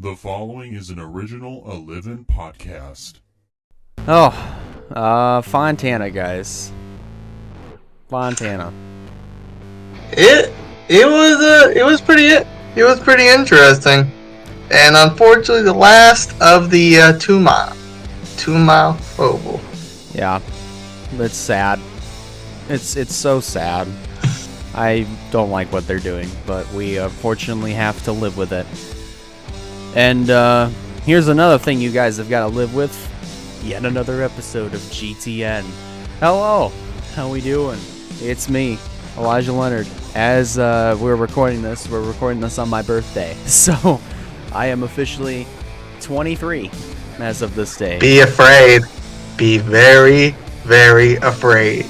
The following is an original A Livin' podcast. Fontana, guys. Fontana. It was pretty interesting, and unfortunately, the last of the 2 mile oval. Yeah, it's sad. It's so sad. I don't like what they're doing, but we unfortunately have to live with it. And here's another thing you guys have got to live with. Yet another episode of GTN. Hello, how we doing? It's me, Elijah Leonard. As we're recording this on my birthday. So I am officially 23 as of this day. Be afraid. Be very, very afraid.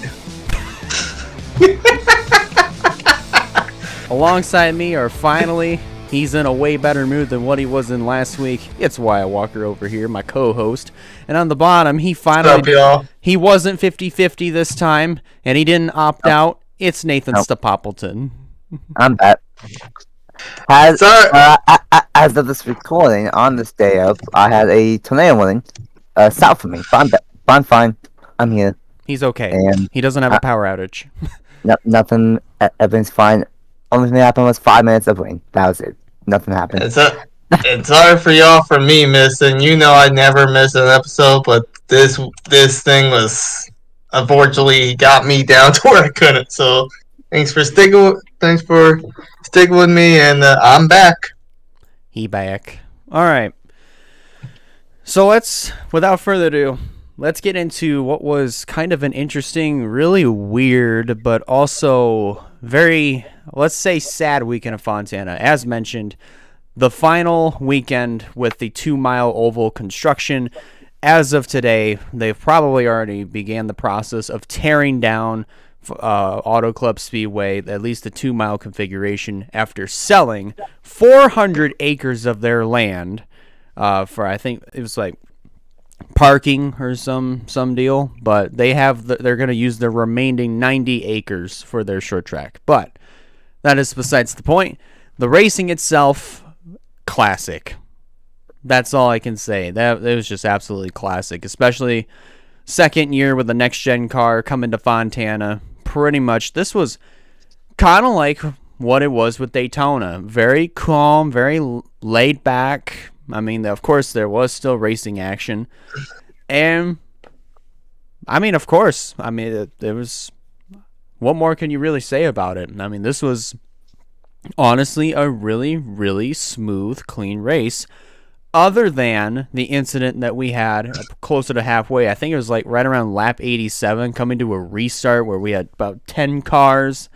Alongside me are finally, he's in a way better mood than what he was in last week. It's Wyatt Walker over here, my co-host. And on the bottom, he finally... What's up, y'all? He wasn't 50-50 this time, and he didn't opt out. It's Nathan Stapoppleton. I'm back. As of this recording, on this day up, I had a tornado warning south of me. But I'm fine. I'm here. He's okay. And he doesn't have a power outage. Nothing. Everything's fine. Only thing that happened was 5 minutes of rain. That was it. Nothing happened. It's hard for y'all for me missing. You know I never miss an episode, but this thing was unfortunately got me down to where I couldn't. So thanks for sticking with me, and I'm back. He back. All right. So without further ado, let's get into what was kind of an interesting, really weird, but also very, let's say, sad weekend of Fontana. As mentioned, the final weekend with the 2-mile oval construction. As of today, they've probably already began the process of tearing down Auto Club Speedway, at least the 2-mile configuration, after selling 400 acres of their land for, I think it was like parking or some deal, but they're going to use the remaining 90 acres for their short track. But that is besides the point. The racing itself, classic. That's all I can say. It was just absolutely classic, especially second year with the next gen car coming to Fontana. Pretty much this was kind of like what it was with Daytona. Very calm, very laid back. I mean, of course, there was still racing action. And, I mean, of course, I mean, there was... What more can you really say about it? I mean, this was honestly a really, really smooth, clean race. Other than the incident that we had closer to halfway. I think it was like right around lap 87, coming to a restart where we had about 10 cars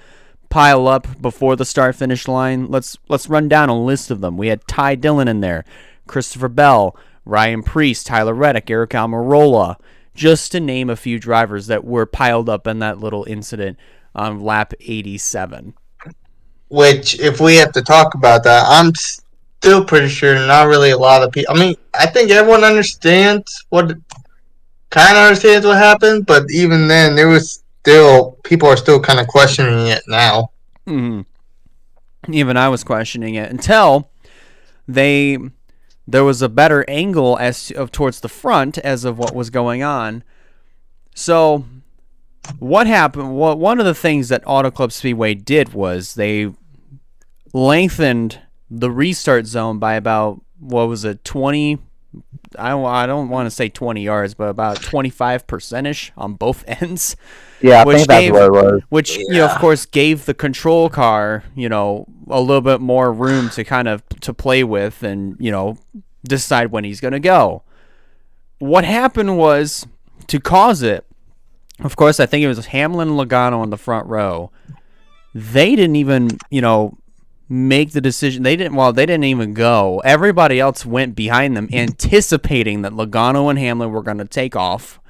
pile up before the start-finish line. Let's run down a list of them. We had Ty Dillon in there, Christopher Bell, Ryan Preece, Tyler Reddick, Eric Almirola, just to name a few drivers that were piled up in that little incident on lap 87. Which, if we have to talk about that, I'm still pretty sure not really a lot of people. I mean, I think everyone understands what happened, but even then, there was still people are still kind of questioning it now. Mm-hmm. Even I was questioning it until there was a better angle towards the front as of what was going on. So what happened? Well, one of the things that Auto Club Speedway did was they lengthened the restart zone by about, what was it, 20? I don't want to say 20 yards, but about 25%ish on both ends. Yeah, I think that's what it was. Which, of course, gave the control car, a little bit more room to kind of to play with and, decide when he's going to go. What happened was, to cause it, of course, I think it was Hamlin and Logano in the front row. They didn't even, make the decision. They didn't even go. Everybody else went behind them, anticipating that Logano and Hamlin were going to take off.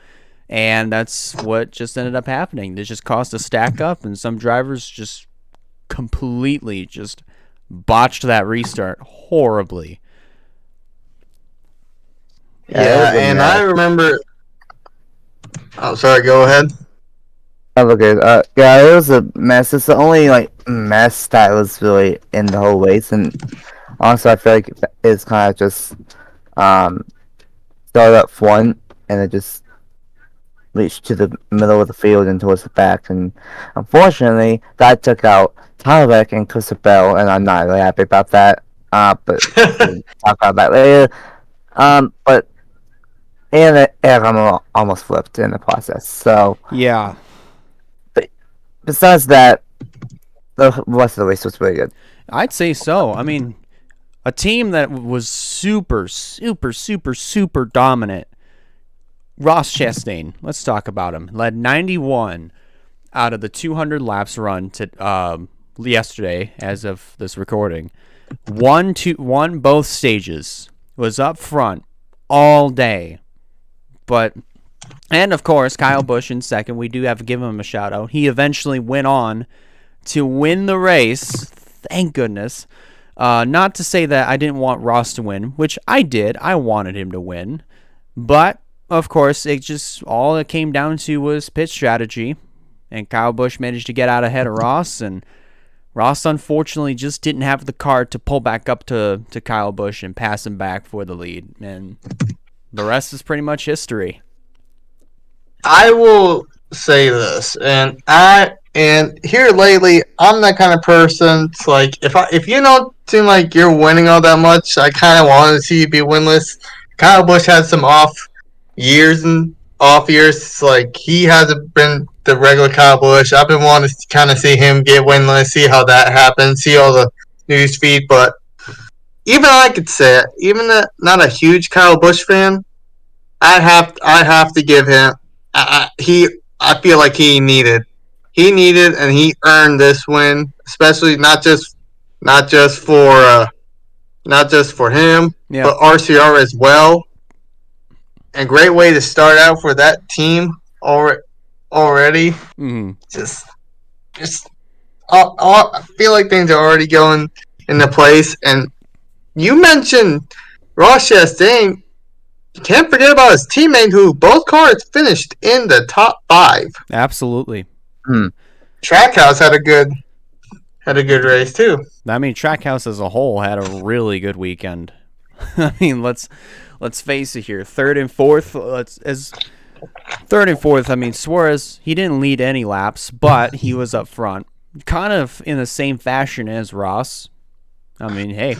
And that's what just ended up happening. It just caused a stack up, and some drivers just completely just botched that restart horribly. Yeah, and I remember... Oh, sorry, go ahead. Oh, okay. Yeah, it was a mess. It's the only mess that was really in the whole race, and Honestly, I feel like it's kind of just started up front and it just reached to the middle of the field and towards the back. And unfortunately, that took out Tyler and Christopher Bell, and I'm not really happy about that. But we'll talk about that later. But and I'm almost flipped in the process. So Yeah. but besides that, the rest of the race was really good. I'd say so. I mean, a team that was super, super, super, super dominant. Ross Chastain, let's talk about him. Led 91 out of the 200 laps run to yesterday, as of this recording. Won both stages. Was up front all day. And of course, Kyle Busch in second. We do have to give him a shout out. He eventually went on to win the race. Thank goodness. Not to say that I didn't want Ross to win, which I did. I wanted him to win. But, of course, all it came down to was pit strategy. And Kyle Busch managed to get out ahead of Ross. And Ross, unfortunately, just didn't have the car to pull back up to Kyle Busch and pass him back for the lead. And the rest is pretty much history. I will say this, and here lately, I'm that kind of person. It's like if you don't seem like you're winning all that much, I kind of want to see you be winless. Kyle Busch had some off years. It's like he hasn't been the regular Kyle Busch. I've been wanting to kind of see him get winless, see how that happens, see all the news feed. But even I could say it, even not a huge Kyle Busch fan, I have to give him. I feel like he needed, and he earned this win, especially not just for him, Yeah. but RCR as well. And great way to start out for that team already. Mm-hmm. I feel like things are already going into place. And you mentioned Ross Chastain. You can't forget about his teammate who both cars finished in the top 5. Absolutely. Trackhouse had a good race too. I mean, Trackhouse as a whole had a really good weekend. I mean, let's face it here. Third and fourth. I mean, Suarez, he didn't lead any laps, but he was up front, kind of in the same fashion as Ross. I mean, hey,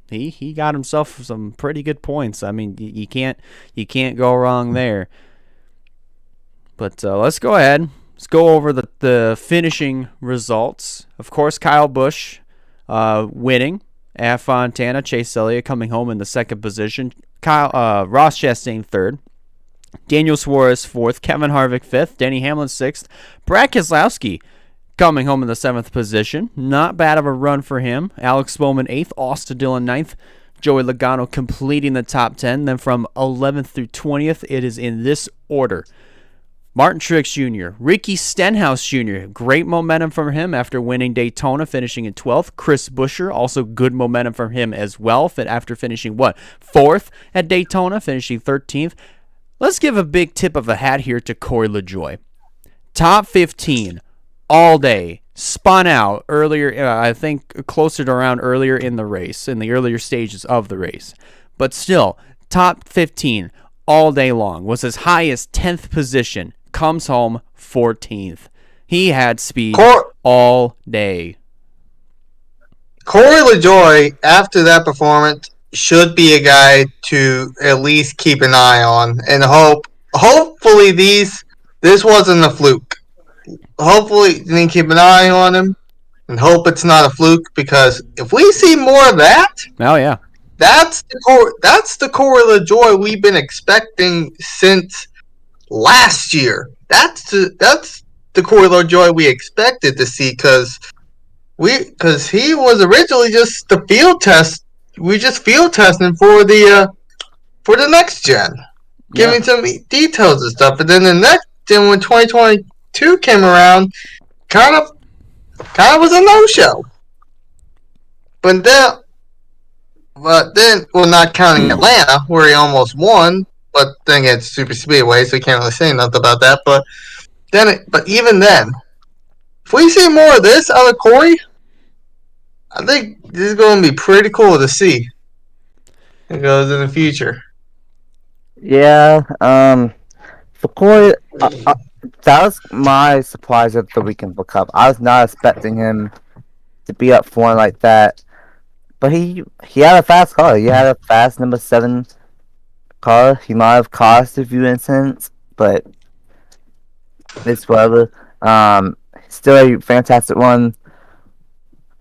he got himself some pretty good points. I mean, you can't go wrong there. But let's go ahead. Let's go over the finishing results. Of course, Kyle Busch winning at Fontana. Chase Elliott coming home in the second position. Ross Chastain third. Daniel Suarez fourth. Kevin Harvick fifth. Denny Hamlin sixth. Brad Keselowski coming home in the 7th position. Not bad of a run for him. Alex Bowman 8th. Austin Dillon 9th. Joey Logano completing the top 10. Then from 11th through 20th, it is in this order. Martin Truex Jr., Ricky Stenhouse Jr., great momentum from him after winning Daytona, finishing in 12th. Chris Buescher, also good momentum from him as well, after finishing, 4th at Daytona, finishing 13th. Let's give a big tip of the hat here to Corey LaJoie. Top 15 all day. Spun out earlier, I think closer to around earlier in the race, in the earlier stages of the race. But still, top 15 all day long. Was as high as 10th position. Comes home 14th. He had speed all day. Corey LaJoie, after that performance, should be a guy to at least keep an eye on and hopefully this wasn't a fluke. Hopefully you can keep an eye on him and hope it's not a fluke, because if we see more of that, oh yeah, that's the Corey LaJoie we've been expecting since last year. That's the Corey LaJoie we expected to see, because he was originally just the field test. We just field testing for the next gen, giving some details and stuff. And then the next gen, when 2022 came around, kind of was a no-show. But then, well, not counting Atlanta, where he almost won. But then it's super speedway, so we can't really say nothing about that. But even then, if we see more of this out of Corey, I think this is going to be pretty cool to see. It goes in the future. Yeah. For Corey, that was my surprise of the weekend for Cup. I was not expecting him to be up for one like that. But he had a fast car. He had a fast number 7 car. He might have cost a few incidents, but it's whatever. Still a fantastic one.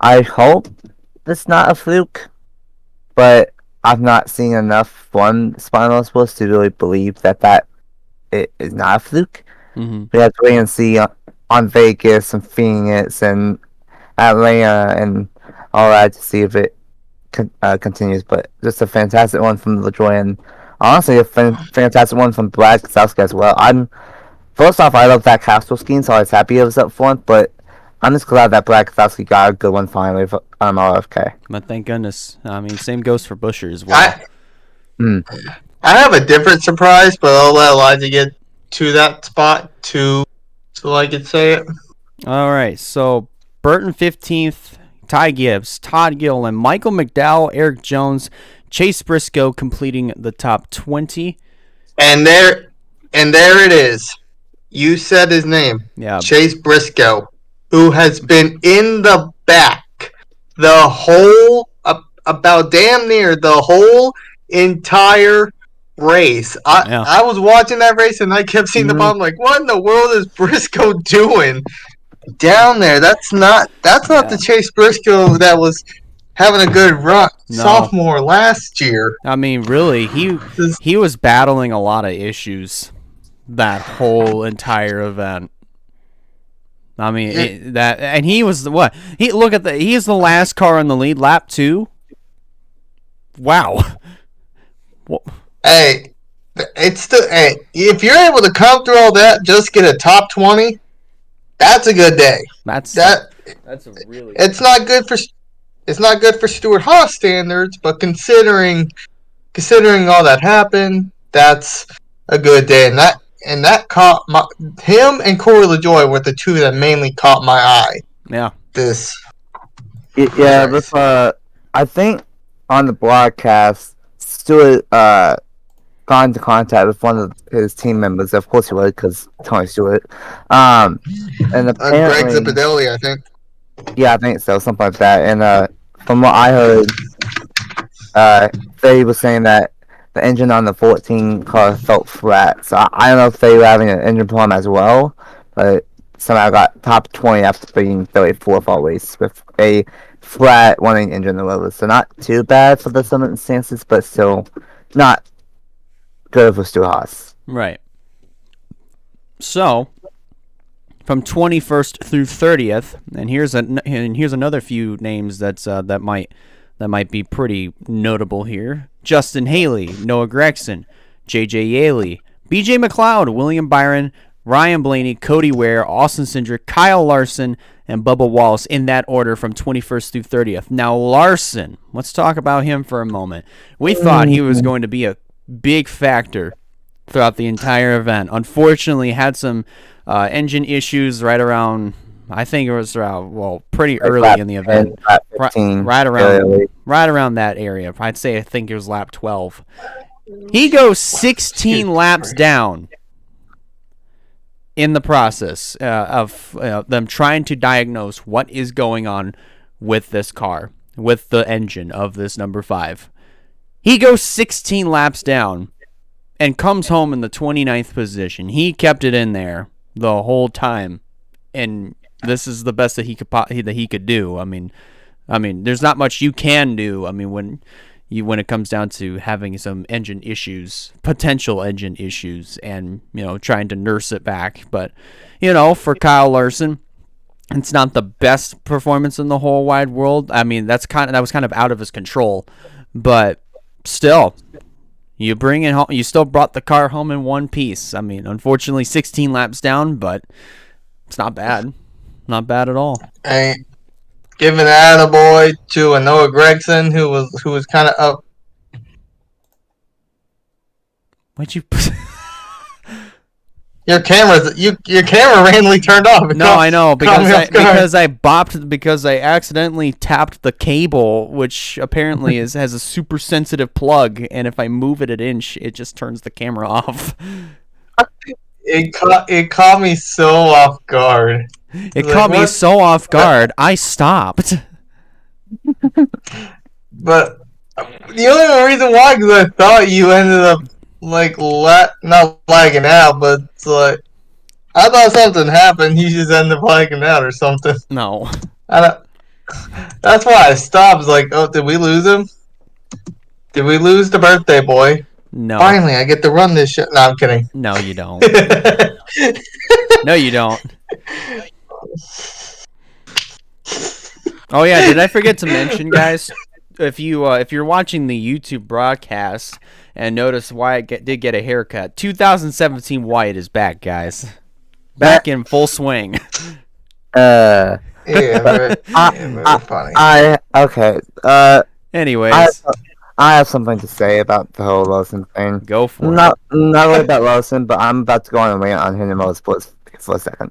I hope it's not a fluke, but I've not seen enough from Spinal Sports to really believe that it is not a fluke. Mm-hmm. We have to wait and see on Vegas and Phoenix and Atlanta and all that to see if it continues. But just a fantastic one from LaJoy, and honestly a fantastic one from Brad Keselowski as well. First off, I love that Castle scheme, so I was happy it was up front, but I'm just glad that Brad Keselowski got a good one finally for RFK. But thank goodness. I mean, same goes for Buescher as well. I have a different surprise, but I'll let Elijah get to that spot too, so I can say it. All right, so Burton 15th, Ty Gibbs, Todd Gilliland, Michael McDowell, Eric Jones, Chase Briscoe completing the top 20. And there it is. You said his name. Yeah. Chase Briscoe, who has been in the back the whole, about damn near the whole entire race. I was watching that race and I kept seeing the bottom like, what in the world is Briscoe doing down there? That's not the Chase Briscoe that was having a good run sophomore last year. I mean, really, he was battling a lot of issues that whole entire event. I mean, and he was what? He is the last car in the lead, lap 2. Wow. Hey, if you're able to come through all that, just get a top 20, that's a good day. That's a really. It's not good for Stuart Haas standards, but considering all that happened, that's a good day. And that caught him and Corey LaJoy were the two that mainly caught my eye. Yeah. I think on the broadcast, Stewart got into contact with one of his team members. Of course he would, because Tony Stewart. And apparently, Greg Zipadelli, I think. Yeah, I think so, something like that. And from what I heard, they were saying that the engine on the 14 car felt flat. So I don't know if they were having an engine problem as well, but somehow got top 20 after being 34th always with a flat running engine in the road. So not too bad for the circumstances, but still not good for Stu Haas. Right. So, from 21st through 30th, and here's another few names that might be pretty notable here. Justin Haley, Noah Gregson, J.J. Yaley, B.J. McLeod, William Byron, Ryan Blaney, Cody Ware, Austin Cindric, Kyle Larson, and Bubba Wallace in that order from 21st through 30th. Now, Larson, let's talk about him for a moment. We thought he was going to be a big factor throughout the entire event. Unfortunately, had some engine issues right around, I think it was around, pretty early in the event. Right around that area. I think it was lap 12. He goes 16 laps down in the process of them trying to diagnose what is going on with this car, with the engine of this number 5. He goes 16 laps down and comes home in the 29th position. He kept it in there the whole time, and this is the best that he could do. I mean, there's not much you can do. I mean, when it comes down to having some engine issues, potential engine issues, and trying to nurse it back. But for Kyle Larson, it's not the best performance in the whole wide world. I mean, that was kind of out of his control, but still. You bring it home. You still brought the car home in one piece. I mean, unfortunately, 16 laps down, but it's not bad. Not bad at all. Hey, giving an attaboy to a Noah Gregson who was kind of up. Why'd you? your camera randomly turned off. No, I know because I accidentally tapped the cable, which apparently has a super sensitive plug, and if I move it an inch, it just turns the camera off. It caught me so off guard. It caught me so off guard. I stopped. But the only reason why, because I thought you ended up like not lagging out, but it's like I thought something happened. You just ended up lagging out or something. No. That's why I stopped. Like, oh, did we lose him? Did we lose the birthday boy? No. Finally, I get to run this shit. No, I'm kidding. No, you don't. No, you don't. Oh yeah, did I forget to mention, guys? If you're watching the YouTube broadcast and notice Wyatt did get a haircut, 2017 Wyatt is back, guys. Back in full swing. Yeah, very funny. Anyways, I have something to say about the whole Lawson thing. Go for it. Not really about Lawson, but I'm about to go on a rant on him Motorsports for a second.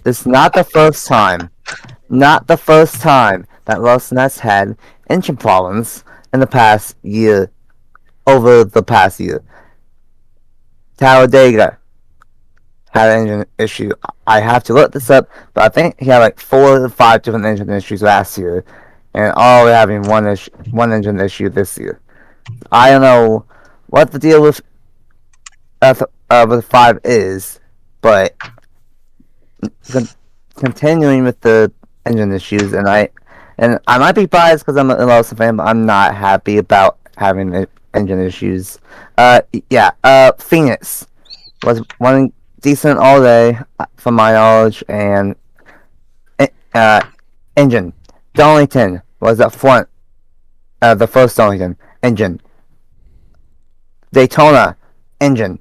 This is not the first time that Lawson has had engine problems in the past year. Over the past year, Talladega had an engine issue. I have to look this up, but I think he had like 4 or 5 different engine issues last year, and all having one engine issue this year. I don't know what the deal with 5 is, but continuing with the engine issues, and I might be biased because I'm a Lawson fan, but I'm not happy about having the engine issues. Phoenix was running decent all day, from my knowledge, and engine. Darlington was up front, the first Darlington engine. Daytona engine,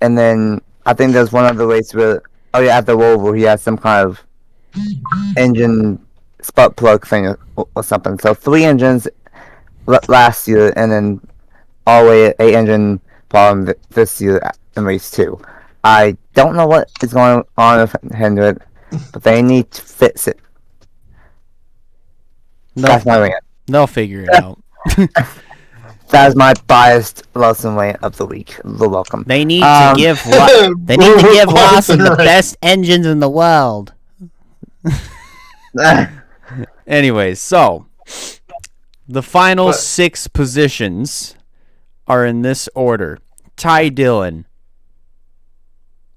and then I think there's one other race where at the Roval he had some kind of engine spark plug thing or something. So 3 engines last year, and then all the way 8 engine problem this year in race 2. I don't know what is going on with Hendrick, but they need to fix it. That's my rant. They'll figure it out. That is my biased Lawson rant of the week. You're welcome. They need to give Lawson the best engines in the world. Anyways, so the final 6 positions are in this order. Ty Dillon.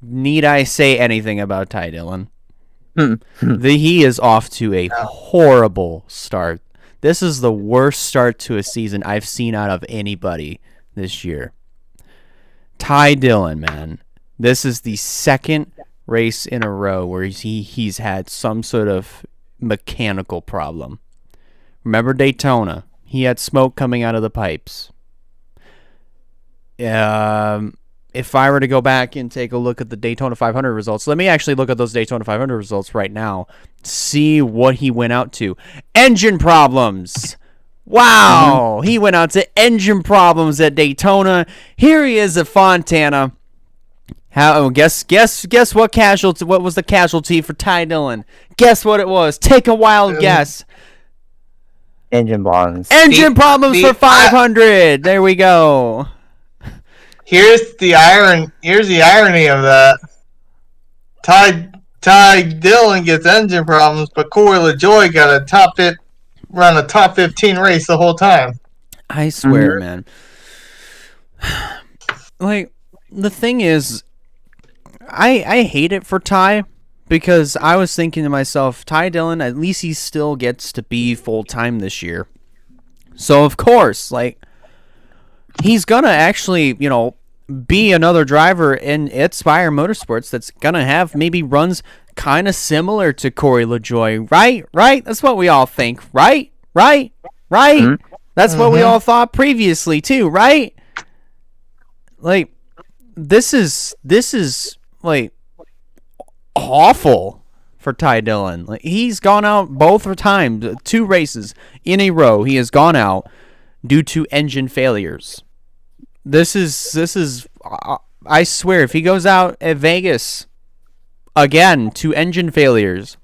Need I say anything about Ty Dillon? He is off to a horrible start. This is the worst start to a season I've seen out of anybody this year. Ty Dillon, man. This is the second race in a row where he's had some sort of mechanical problem. Remember Daytona? He had smoke coming out of the pipes. If I were to go back and take a look at the Daytona 500 results, let me actually look at those Daytona 500 results right now. See what he went out to. Engine problems. Wow. He went out to engine problems at Daytona. Here he is at Fontana. Guess what casualty? What was the casualty for Ty Dillon? Guess what it was? Take a wild guess. Engine problems. Engine problems for 500. There we go. Here's the irony of that. Ty Dillon gets engine problems, but Corey LaJoie got a top 15 race the whole time. I swear, man. Like, the thing is, I hate it for Ty, because I was thinking to myself, Ty Dillon, at least he still gets to be full-time this year. So, of course, like, he's going to actually, be another driver at Spire Motorsports that's going to have maybe runs kind of similar to Corey LaJoie, right? Right? That's what we all think, right? Right? Right? That's what we all thought previously, too, right? Like, this is like, awful for Ty Dillon. Like, he's gone out both times, 2 races in a row. He has gone out due to engine failures. This is I swear, if he goes out at Vegas again to engine failures,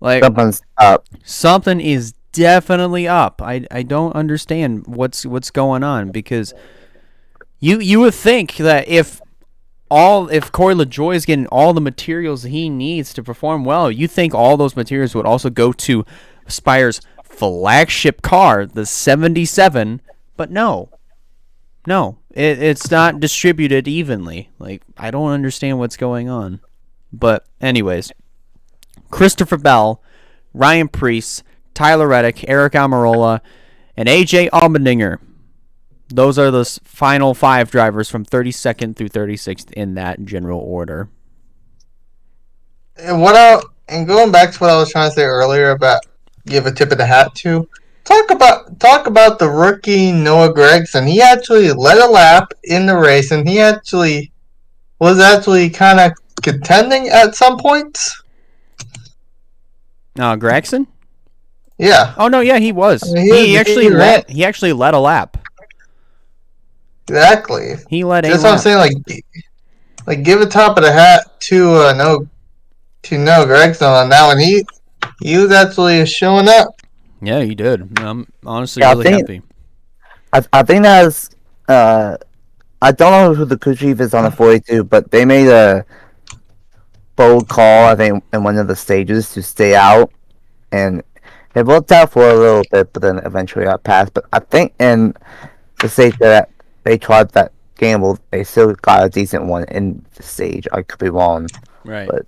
like Something's up. something is definitely up. I don't understand what's going on, because you would think that if Corey LaJoie is getting all the materials he needs to perform well, you think all those materials would also go to Spire's flagship car, the 77, but no, it's not distributed evenly. Like, I don't understand what's going on. But anyways, Christopher Bell, Ryan Preece, Tyler Reddick, Eric Almirola, and AJ Allmendinger. Those are the final 5 drivers from 32nd through 36th in that general order. And going back to what I was trying to say earlier about give a tip of the hat to, talk about the rookie Noah Gragson. He actually led a lap in the race, and he actually was kind of contending at some points. Gregson? Yeah. Oh no, yeah, he was. I mean, He actually led a lap. Exactly. He led a That's lap. what I'm saying. Like give a top of the hat to Noah Gregson on that one. He was actually showing up. Yeah, he did. I'm honestly Yeah, really happy. I think that's I don't know who the crew chief is on the 42, but they made a bold call, I think, in one of the stages to stay out, and it worked out for a little bit, but then eventually got passed. But I think in the stage that they tried that gamble, they still got a decent one in the stage. I could be wrong, Right. but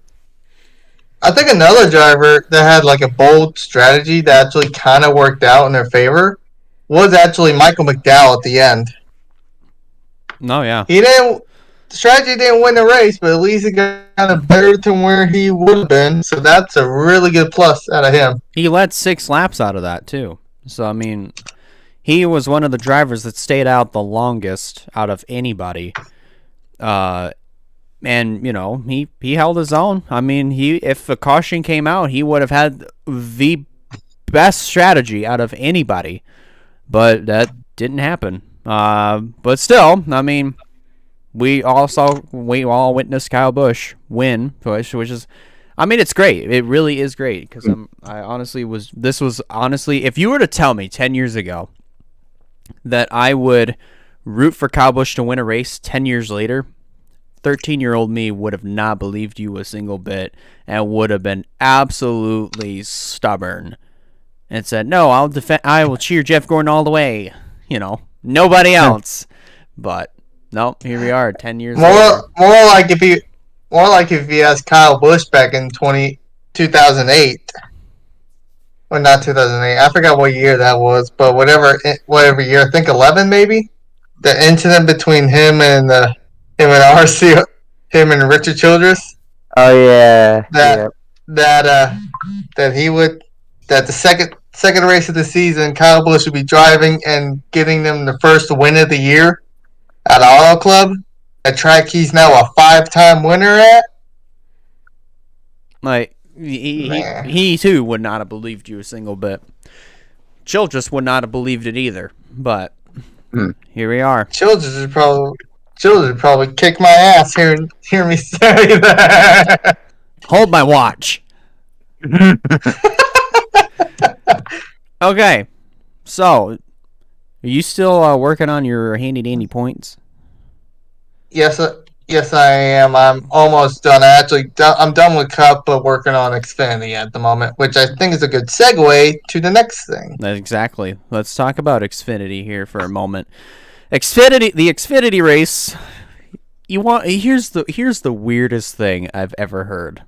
I think another driver that had like a bold strategy that actually kind of worked out in their favor was actually Michael McDowell at the end. No, yeah. The strategy didn't win the race, but at least it got kind of better than where he would have been. So that's a really good plus out of him. He led 6 laps out of that too. So I mean, he was one of the drivers that stayed out the longest out of anybody. And you know, he held his own. I mean, if a caution came out, he would have had the best strategy out of anybody. But that didn't happen. But still, I mean, we all witnessed Kyle Busch win, which is, I mean, it's great. It really is great, because this was honestly, if you were to tell me 10 years ago that I would root for Kyle Busch to win a race 10 years later, 13-year-old me would have not believed you a single bit and would have been absolutely stubborn and said, no, I will cheer Jeff Gordon all the way. You know, nobody else. But no, here we are, 10 years later. More like if he asked Kyle Busch back in 2008. Or not 2008. I forgot what year that was, but whatever year, I think 11 maybe. The incident between him and RC, him and Richard Childress. oh yeah, That the second race of the season, Kyle Busch would be driving and getting them the first win of the year at Auto Club, a track he's now a 5-time winner at. Like, he too would not have believed you a single bit. Childress would not have believed it either. But here we are. Childress would probably kick my ass hear me say that. Hold my watch. Okay, so are you still working on your handy dandy points? Yes, I am. I'm almost done. I'm done with Cup, but working on Xfinity at the moment, which I think is a good segue to the next thing. Exactly. Let's talk about Xfinity here for a moment. The Xfinity race. Here's the weirdest thing I've ever heard.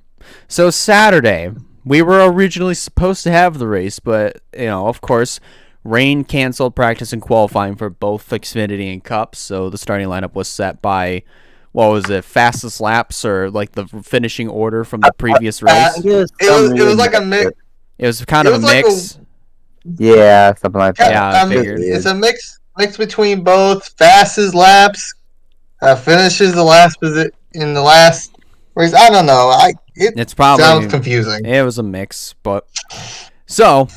So Saturday, we were originally supposed to have the race, but, you know, of course, rain canceled practice and qualifying for both Xfinity and Cup, so the starting lineup was set by, what was it, fastest laps or, like, the finishing order from the previous race? It was like a mix. It was kind of a mix. yeah, something like that. Yeah, I figured. It's a mix between both fastest laps, finishes in the last race. I don't know. It's probably sounds confusing. It was a mix, but so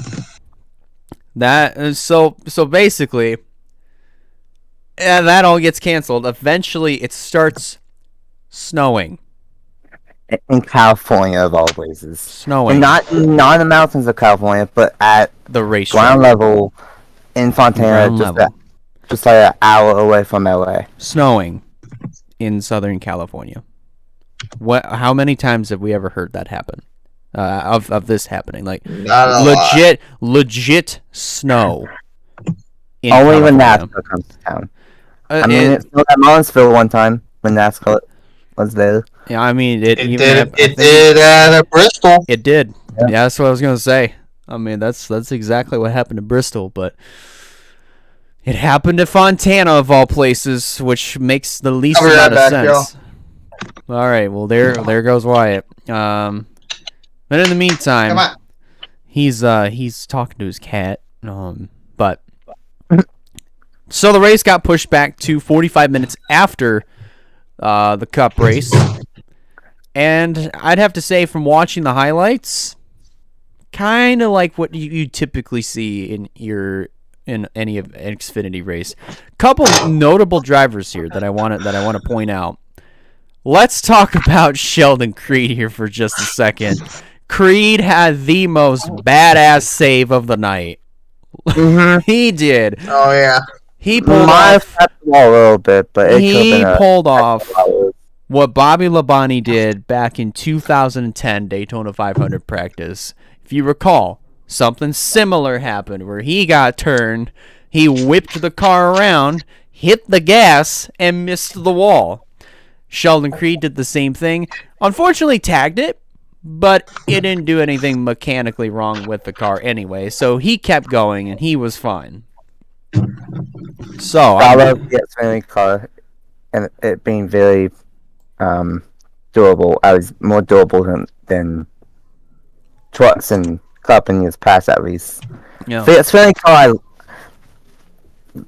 basically, And that all gets canceled. Eventually, it starts snowing. In California, of all places. Snowing. And not in the mountains of California, but at The racetrack. ground level in Fontana, just like an hour away from LA. Snowing in Southern California. How many times have we ever heard that happen? Of this happening, like legit snow. Only when NASCAR comes to town. I mean, it snowed at Martinsville one time when NASCAR was there. Yeah, I mean, it did at Bristol. It did. Yeah, that's what I was gonna say. I mean, that's exactly what happened to Bristol, but it happened to Fontana of all places, which makes the least amount of sense. All right, well there goes Wyatt. But in the meantime, he's talking to his cat. But so the race got pushed back to 45 minutes after the Cup race, and I'd have to say, from watching the highlights, kind of like what you typically see in any of Xfinity race. Couple notable drivers here that I want to point out. Let's talk about Sheldon Creed here for just a second. Creed had the most badass save of the night. Mm-hmm. He did. Oh yeah. He pulled off a little bit, but he pulled off what Bobby Labonte did back in 2010 Daytona 500 practice. If you recall, something similar happened where he got turned, he whipped the car around, hit the gas, and missed the wall. Sheldon Creed did the same thing. Unfortunately, tagged it, but it didn't do anything mechanically wrong with the car anyway, so he kept going, and he was fine. So I love the Xfinity car, and it being very durable. I was more durable than trucks and Cup in years past, at least. Yeah. The Xfinity car,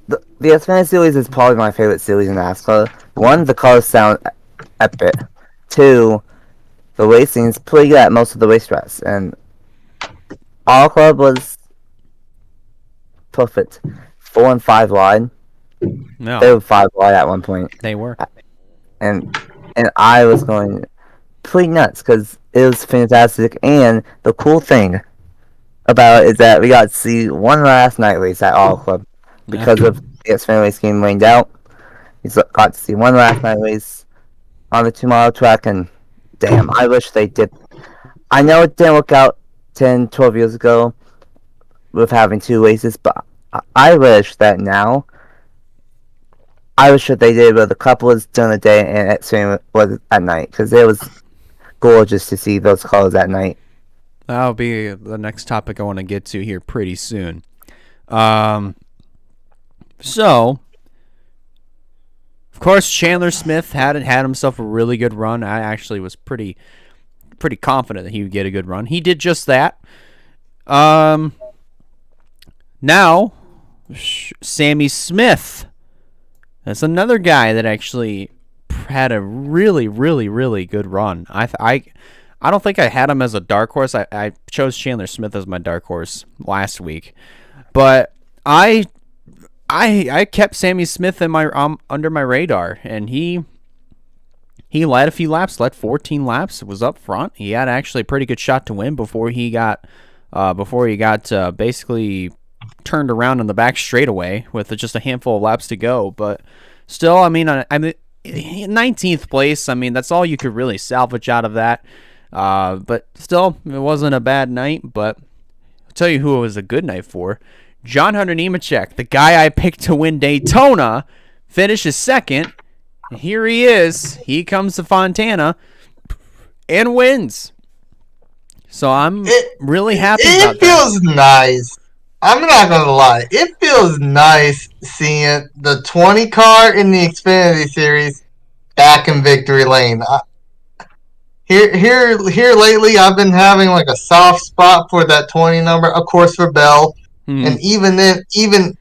the Xfinity series is probably my favorite series in NASCAR. One, the cars sound epic. Two, the racing is pretty good at most of the racetracks, and All Club was perfect. 4 and 5 wide. No. They were 5 wide at one point. They were. And I was going pretty nuts because it was fantastic. And the cool thing about it is that we got to see one last night race at All Club because of the Xfinity race game rained out. We got to see one last night race on the 2-mile track, and damn, I wish they did. I know it didn't work out 10, 12 years ago with having 2 races, but I wish that now. I wish that they did where the Cup was during the day and Xfinity was at night, because it was gorgeous to see those colors at night. That'll be the next topic I want to get to here pretty soon. So, of course, Chandler Smith had himself a really good run. I actually was pretty confident that he would get a good run. He did just that. Now, Sammy Smith. That's another guy that actually had a really, really, really good run. I don't think I had him as a dark horse. I chose Chandler Smith as my dark horse last week, but I kept Sammy Smith in my under my radar, and he led a few laps, led 14 laps, was up front. He had actually a pretty good shot to win before he got basically turned around in the back straightaway with just a handful of laps to go. But still, I mean 19th place. I mean, that's all you could really salvage out of that. But still, it wasn't a bad night. But I'll tell you who it was a good night for. John Hunter Nemechek, the guy I picked to win Daytona, finishes second. And here he is. He comes to Fontana and wins. So I'm really happy about that. It feels nice. I'm not going to lie. It feels nice seeing the 20 car in the Xfinity Series back in victory lane. Here lately, I've been having like a soft spot for that 20 number, of course, for Bell. And even then, even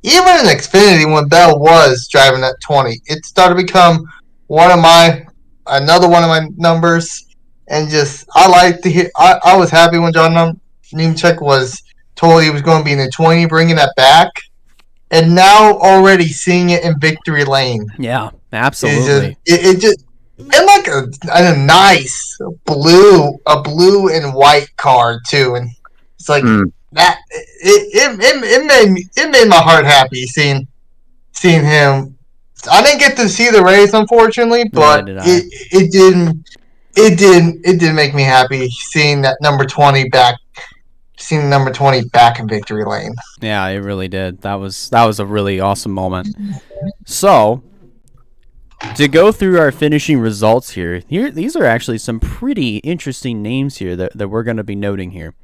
in Xfinity, when Bell was driving that 20, it started to become another one of my numbers. And just, I like to hear. I was happy when John Nemechek was told he was going to be in the 20, bringing that back. and now already seeing it in victory lane. Yeah, absolutely. It just and like a nice blue and white car too, and it's like that. It made my heart happy seeing him. I didn't get to see the race, unfortunately, but it did make me happy seeing that number 20 back. Seeing number 20 back in victory lane. Yeah, it really did. That was a really awesome moment. So, to go through our finishing results here, these are actually some pretty interesting names here that we're going to be noting here.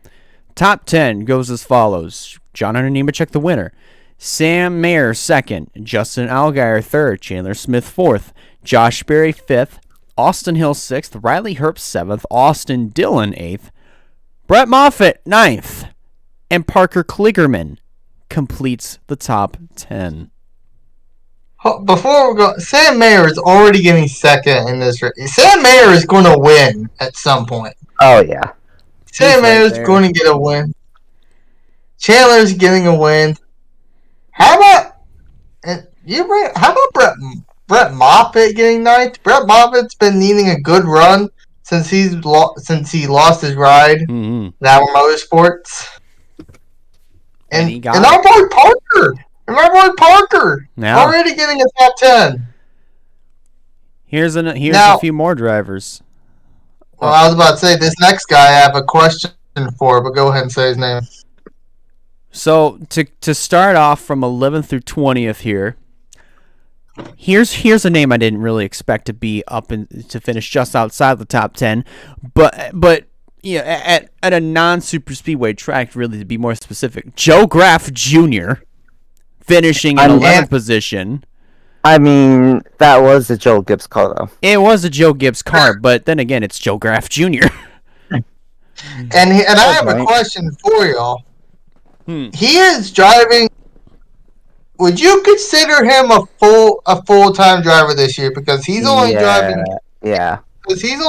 Top 10 goes as follows. John Hunter Nemechek, the winner. Sam Mayer, second. Justin Allgaier, third. Chandler Smith, fourth. Josh Berry, fifth. Austin Hill, sixth. Riley Herbst, seventh. Austin Dillon, eighth. Brett Moffitt, 9th, and Parker Kligerman completes the top 10. Before we go, Sam Mayer is already getting second in this race. Sam Mayer is going to win at some point. Oh, yeah. Sam Mayer is going to get a win. Chandler's getting a win. How about Brett Moffitt getting 9th? Brett Moffitt's been needing a good run since he lost his ride, Now Motorsports, and our boy Parker, already getting a top 10. Here's a few more drivers. Well, I was about to say this next guy I have a question for, but go ahead and say his name. So to start off from 11th through 20th here. Here's a name I didn't really expect to be up and to finish just outside the top 10, but yeah, at a non-super speedway track, really to be more specific. Joe Graff Jr. finishing in 11th position. I mean, that was a Joe Gibbs car, though. It was a Joe Gibbs car, but then again, it's Joe Graff Jr. and I have a question for y'all. He is driving. Would you consider him a full-time driver this year? Because he's only driving. Yeah. Because he's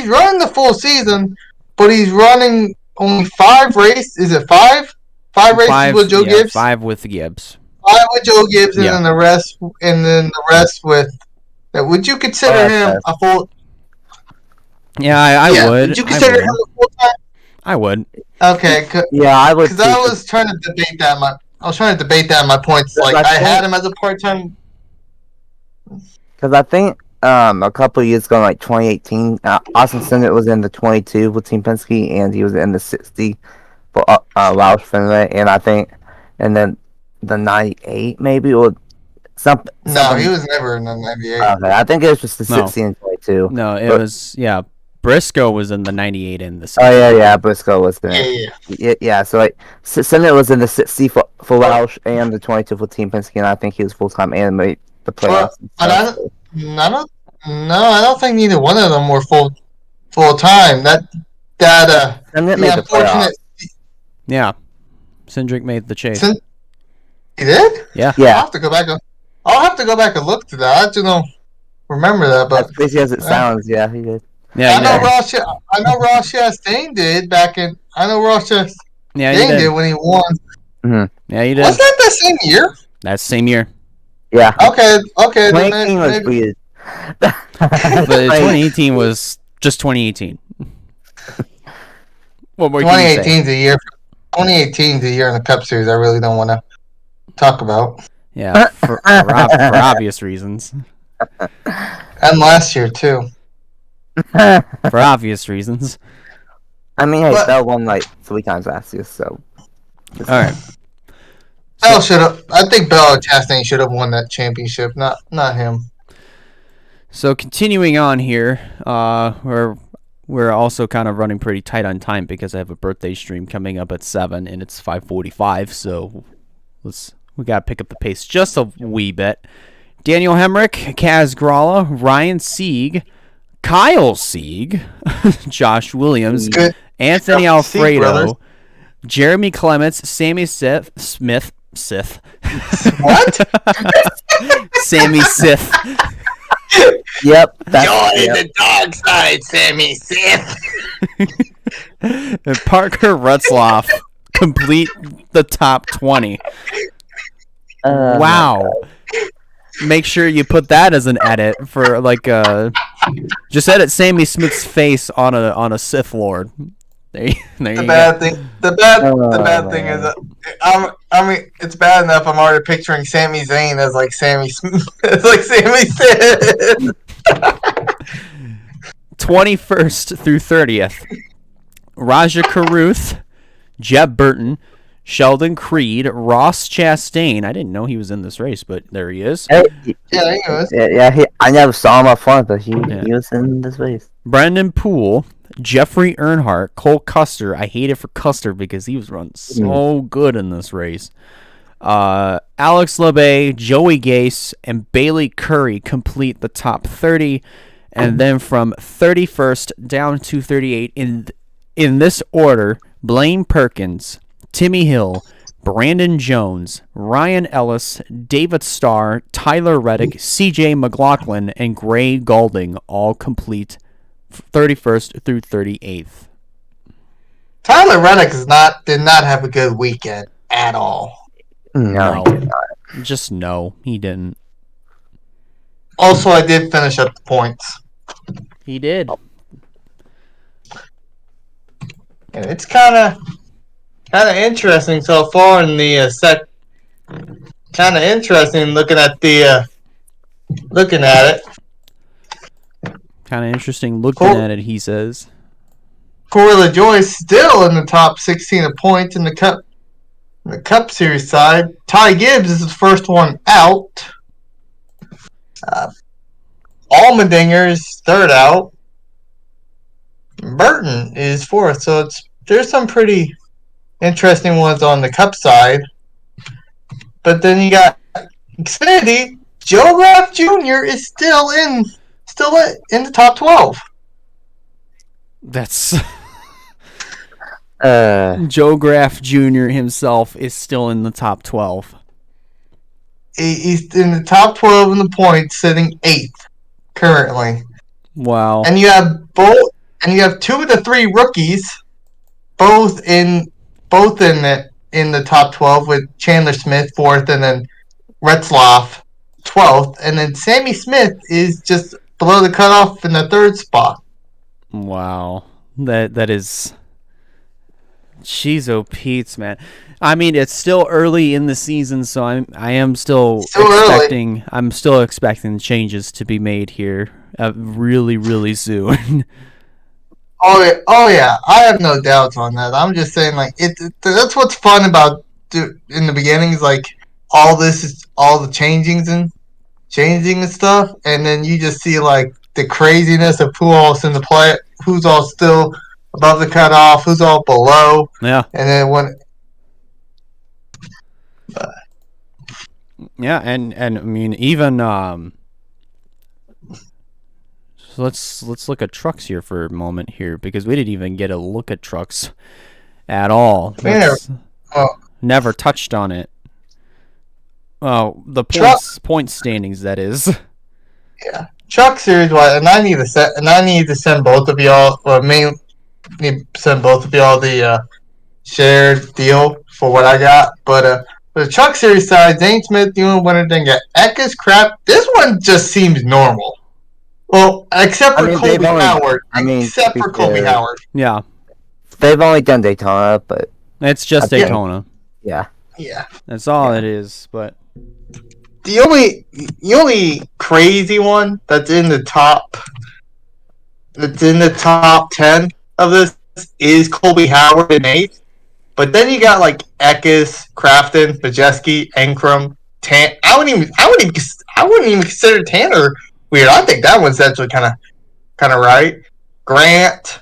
running the full season, but he's running only 5 races. Is it 5? 5 races with Joe Gibbs. 5 with the Gibbs. 5 with Joe Gibbs, and then the rest with. Would you consider him a full? Yeah, I would. Would you consider him a full-time? I would. Okay. Yeah, I would. Because I was trying to debate that. I was trying to debate that in my points. Like, I had him as a part-time. Because I think a couple of years ago, like 2018, Austin Cindric was in the 22 with Team Penske, and he was in the 60 for Roush Fenway, and I think, and then the 98 maybe, or something. No, he was never in the 98. Okay, I think it was just the 60 and 22. No, it was, Briscoe was in the 98 and the 60. Oh, yeah, Briscoe was there. Yeah, so, like, Cindric was in the 60 for Roush and the 22 for Team Penske, and I think he was full-time and made the playoffs. I don't think neither one of them were full-time. Unfortunate. Yeah, Cindric made the chase. He did? Yeah. I'll have to go back and look to that. I just don't remember that, but as crazy as it sounds, yeah, he did. Yeah, I know Ross Chastain did back in. I know Ross Chastain did when he won. Mm-hmm. Yeah, he did. Was that the same year? That's the same year. Yeah. Okay. 2018 was weird. But 2018 was just 2018. What more? 2018 is a year. 2018 is a year in the Cup Series. I really don't want to talk about. Yeah, for obvious reasons. And last year too. For obvious reasons. I mean, Bell won like 3 times last year, so. All right. Bell should have. I think Bell or Chastain should have won that championship, not him. So continuing on here, we're also kind of running pretty tight on time because I have a birthday stream coming up at 7 and it's 5:45. So we gotta pick up the pace just a wee bit. Daniel Hemrick, Kaz Gralla, Ryan Sieg, Kyle Sieg, Josh Williams, Anthony Alfredo, Jeremy Clements, Sammy Smith. What? Sammy Sith. Yep. Join the dark side, Sammy Sith. And Parker Rutzloff complete the top 20. Wow. Make sure you put that as an edit for just edit Sammy Smith's face on a Sith Lord. There you The go. bad thing. The bad thing is, I mean, it's bad enough. I'm already picturing Sami Zayn as like Sammy Smith. It's like Sammy said. 21st through 30th. Raja Caruth, Jeb Burton, Sheldon Creed, Ross Chastain. I didn't know he was in this race, but there he is. Yeah, he was. I never saw him up front, but he was in this race. Brendan Poole, Jeffrey Earnhardt, Cole Custer. I hate it for Custer because he was running so good in this race. Alex Labbe, Joey Gase, and Bailey Curry complete the top 30. And then from 31st down to 38 in this order, Blaine Perkins, Timmy Hill, Brandon Jones, Ryan Ellis, David Starr, Tyler Reddick, CJ McLaughlin, and Gray Goulding all complete 31st through 38th. Tyler Reddick did not have a good weekend at all. No. Just no, he didn't. Also, I did finish up the points. He did. And it's kind of interesting so far in the kind of interesting looking at it. Kind of interesting looking at it, he says. Corey LaJoie still in the top 16 of points in the Cup Series side. Ty Gibbs is the first one out. Allmendinger's third out. Burton is fourth. So there's some pretty interesting ones on the Cup side. But then you got Xfinity. Joe Graff Jr. is still in the top 12. That's Joe Graff Jr. himself is still in the top 12. He's in the top 12 in the points, sitting 8th currently. Wow. And you have two of the three rookies, both in the top 12, with Chandler Smith 4th and then Retzloff 12th, and then Sammy Smith is just below the cutoff in the 3rd spot. Wow. That is Cheezo Pete's, man. I mean, it's still early in the season, so I am still expecting early. I'm still expecting changes to be made here really, really soon. Oh yeah, I have no doubts on that. I'm just saying, like, that's what's fun about in the beginning is like all the changing and stuff, and then you just see like the craziness of who all's in the play, who's all still above the cutoff, who's all below. Yeah. And then yeah, and I mean even so let's look at trucks here for a moment here, because we didn't even get a look at trucks at all. Never touched on it. Oh, the point standings, that is. Yeah, truck series wise, and I need to send both of y'all, or need to send both of y'all the shared deal for what I got. But for the truck series side, Zane Smith, the only winner, then got Eckes crap. This one just seems normal. Well, except for Colby Howard. Colby Howard. Yeah. They've only done Daytona, but it's just Daytona. Yeah. Yeah. That's all it is, but the only crazy one that's in the top 10 of this is Colby Howard in 8th. But then you got like Eckes, Crafton, Majeski, Enkrum, I wouldn't even consider Tanner weird. I think that one's actually kind of right. Grant,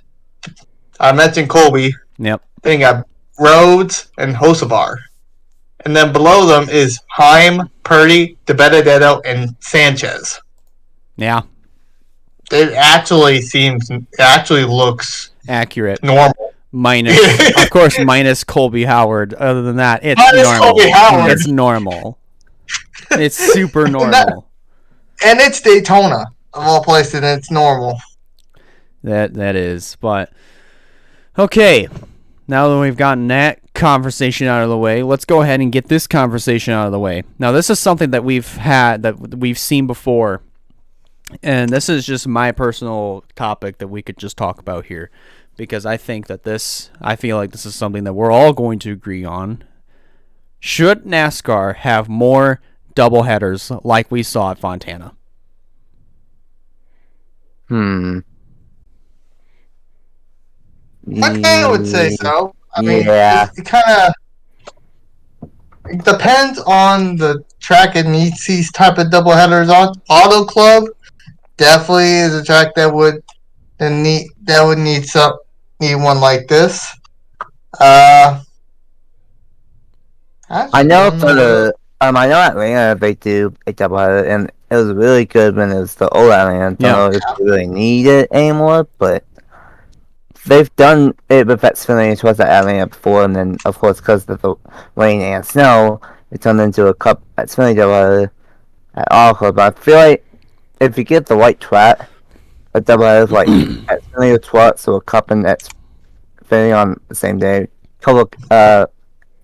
I mentioned Colby. Yep. Then you got Rhodes and Hocevar. And then below them is Heim, Purdy, DeBenedetto, and Sanchez. Yeah. It actually looks accurate. Normal. Of course, minus Colby Howard. Other than that, it's normal. Colby Howard. It's normal. It's super normal. And it's Daytona, of all places, and it's normal. That is. But, okay. now that we've gotten that conversation out of the way, let's go ahead and get this conversation out of the way. Now, this is something that we've seen before, and this is just my personal topic that we could just talk about here, because I feel like this is something that we're all going to agree on. Should NASCAR have more doubleheaders like we saw at Fontana? I would say so. I mean, Yeah. it kind of depends on the track it needs these type of doubleheaders on. Auto Club definitely is a track that would need one like this. I know I know Atlanta they do a doubleheader, and it was really good when it was the old Atlanta. I don't know if they really need it anymore, but they've done it with Xfinity towards the Atlanta before, and then of course because of the rain and snow, it turned into a Cup Xfinity doubleheader at all club. But I feel like if you get the right track, a doubleheader like Xfinity or Twat, so a Cup and Xfinity on the same day,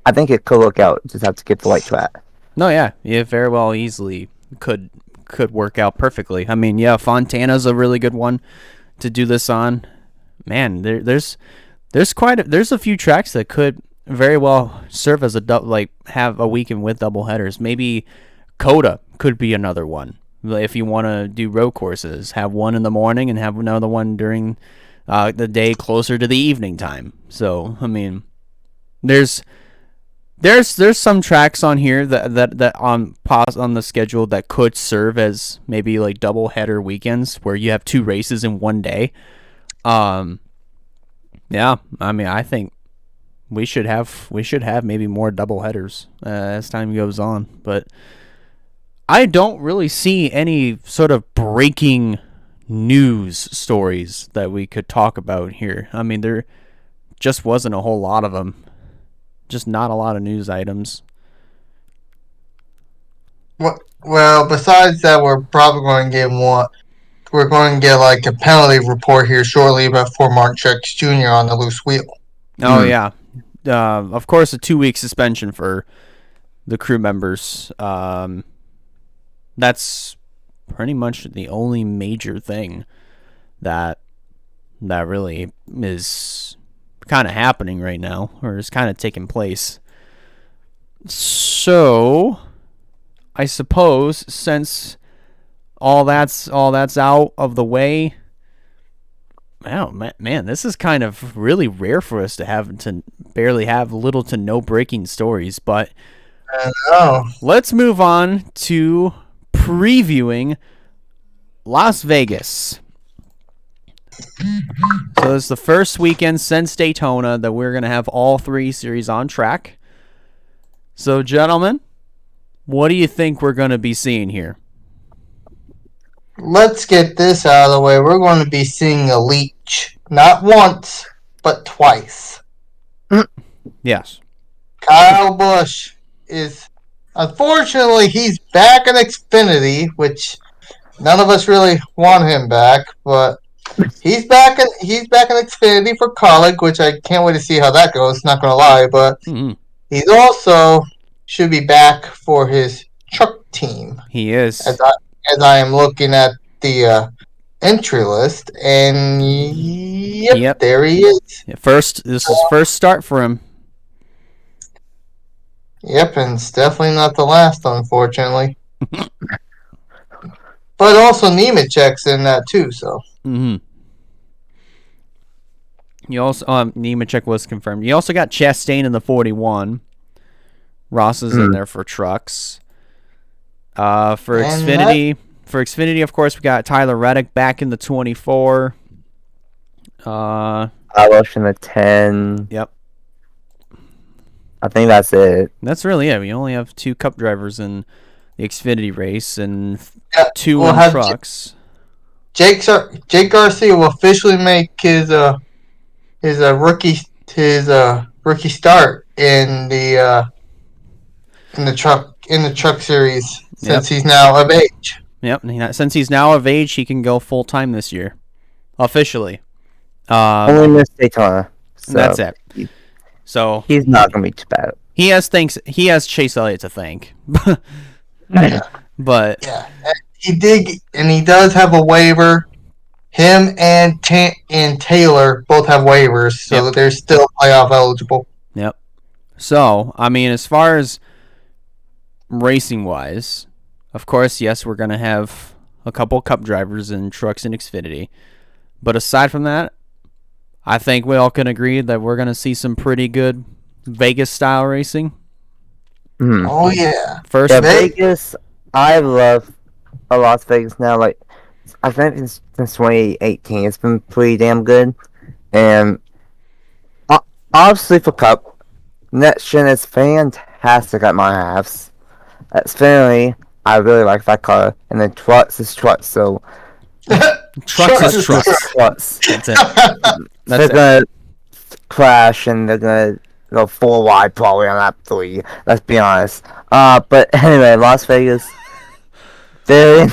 I think it could look out. Just have to get the right track. No, yeah, very well easily could work out perfectly. I mean, yeah, Fontana's a really good one to do this on. Man, there's a few tracks that could very well serve as have a weekend with double headers. Maybe Coda could be another one if you want to do road courses. Have one in the morning and have another one during the day closer to the evening time. So I mean, there's some tracks on here that on the schedule that could serve as maybe like double header weekends where you have two races in one day. Yeah, I mean, I think we should have maybe more double headers as time goes on, but I don't really see any sort of breaking news stories that we could talk about here. I mean, there just wasn't a whole lot of them. Just not a lot of news items. Well, besides that, we're probably going to get one. We're going to get like a penalty report here shortly about for Martin Truex Jr. on the loose wheel. Oh yeah, of course a 2-week suspension for the crew members. That's pretty much the only major thing that really is kind of happening right now, or is kind of taking place. So, I suppose since all that's out of the way, wow, man, this is kind of really rare for us to barely have little to no breaking stories. But I know. Let's move on to previewing Las Vegas. So it's the first weekend since Daytona that we're going to have all three series on track. So, gentlemen, what do you think we're going to be seeing here? Let's get this out of the way. We're going to be seeing a leech. Not once, but twice. Yes. Kyle Busch is... Unfortunately, he's back in Xfinity, which none of us really want him back, but he's back in Xfinity for Kaulig, which I can't wait to see how that goes, not going to lie, but he's also should be back for his truck team. He is. As I am looking at the entry list, and yep, there he is. This is first start for him. Yep, and it's definitely not the last, unfortunately. But also Nemechek's in that too, so. Mm-hmm. You also Nemechek was confirmed. You also got Chastain in the 41. Ross is in there for trucks. For Xfinity, of course, we got Tyler Reddick back in the 24. I lost in the 10. Yep. I think that's it. That's really it. We only have 2 Cup drivers in the Xfinity race and 2 in trucks. Jake Garcia will officially make his rookie start in the truck series since he's now of age. Yep. Since he's now of age, he can go full time this year, officially. Only missed Daytona. So that's it. So He's not gonna be too bad. he has Chase Elliott to thank. But Yeah, he does have a waiver. Him and Taylor both have waivers, so Yep. they're still playoff eligible. yep. So, I mean, as far as racing wise, of course, yes, we're going to have a couple cup drivers in trucks and Xfinity. But aside from that, I think we all can agree that we're going to see some pretty good Vegas style racing. Mhm. Oh yeah, First, Yeah, Vegas. I love Las Vegas now. Like, I think since 2018, it's been pretty damn good. And obviously for Cup, next gen is fantastic at my halves. At Xfinity, I really like that car. And then Trucks is Trucks, so trucks is trucks. Trucks. That's it. They're That's it. gonna crash and they're gonna go 4 wide probably on lap 3. Let's be honest. But anyway, Las Vegas, very,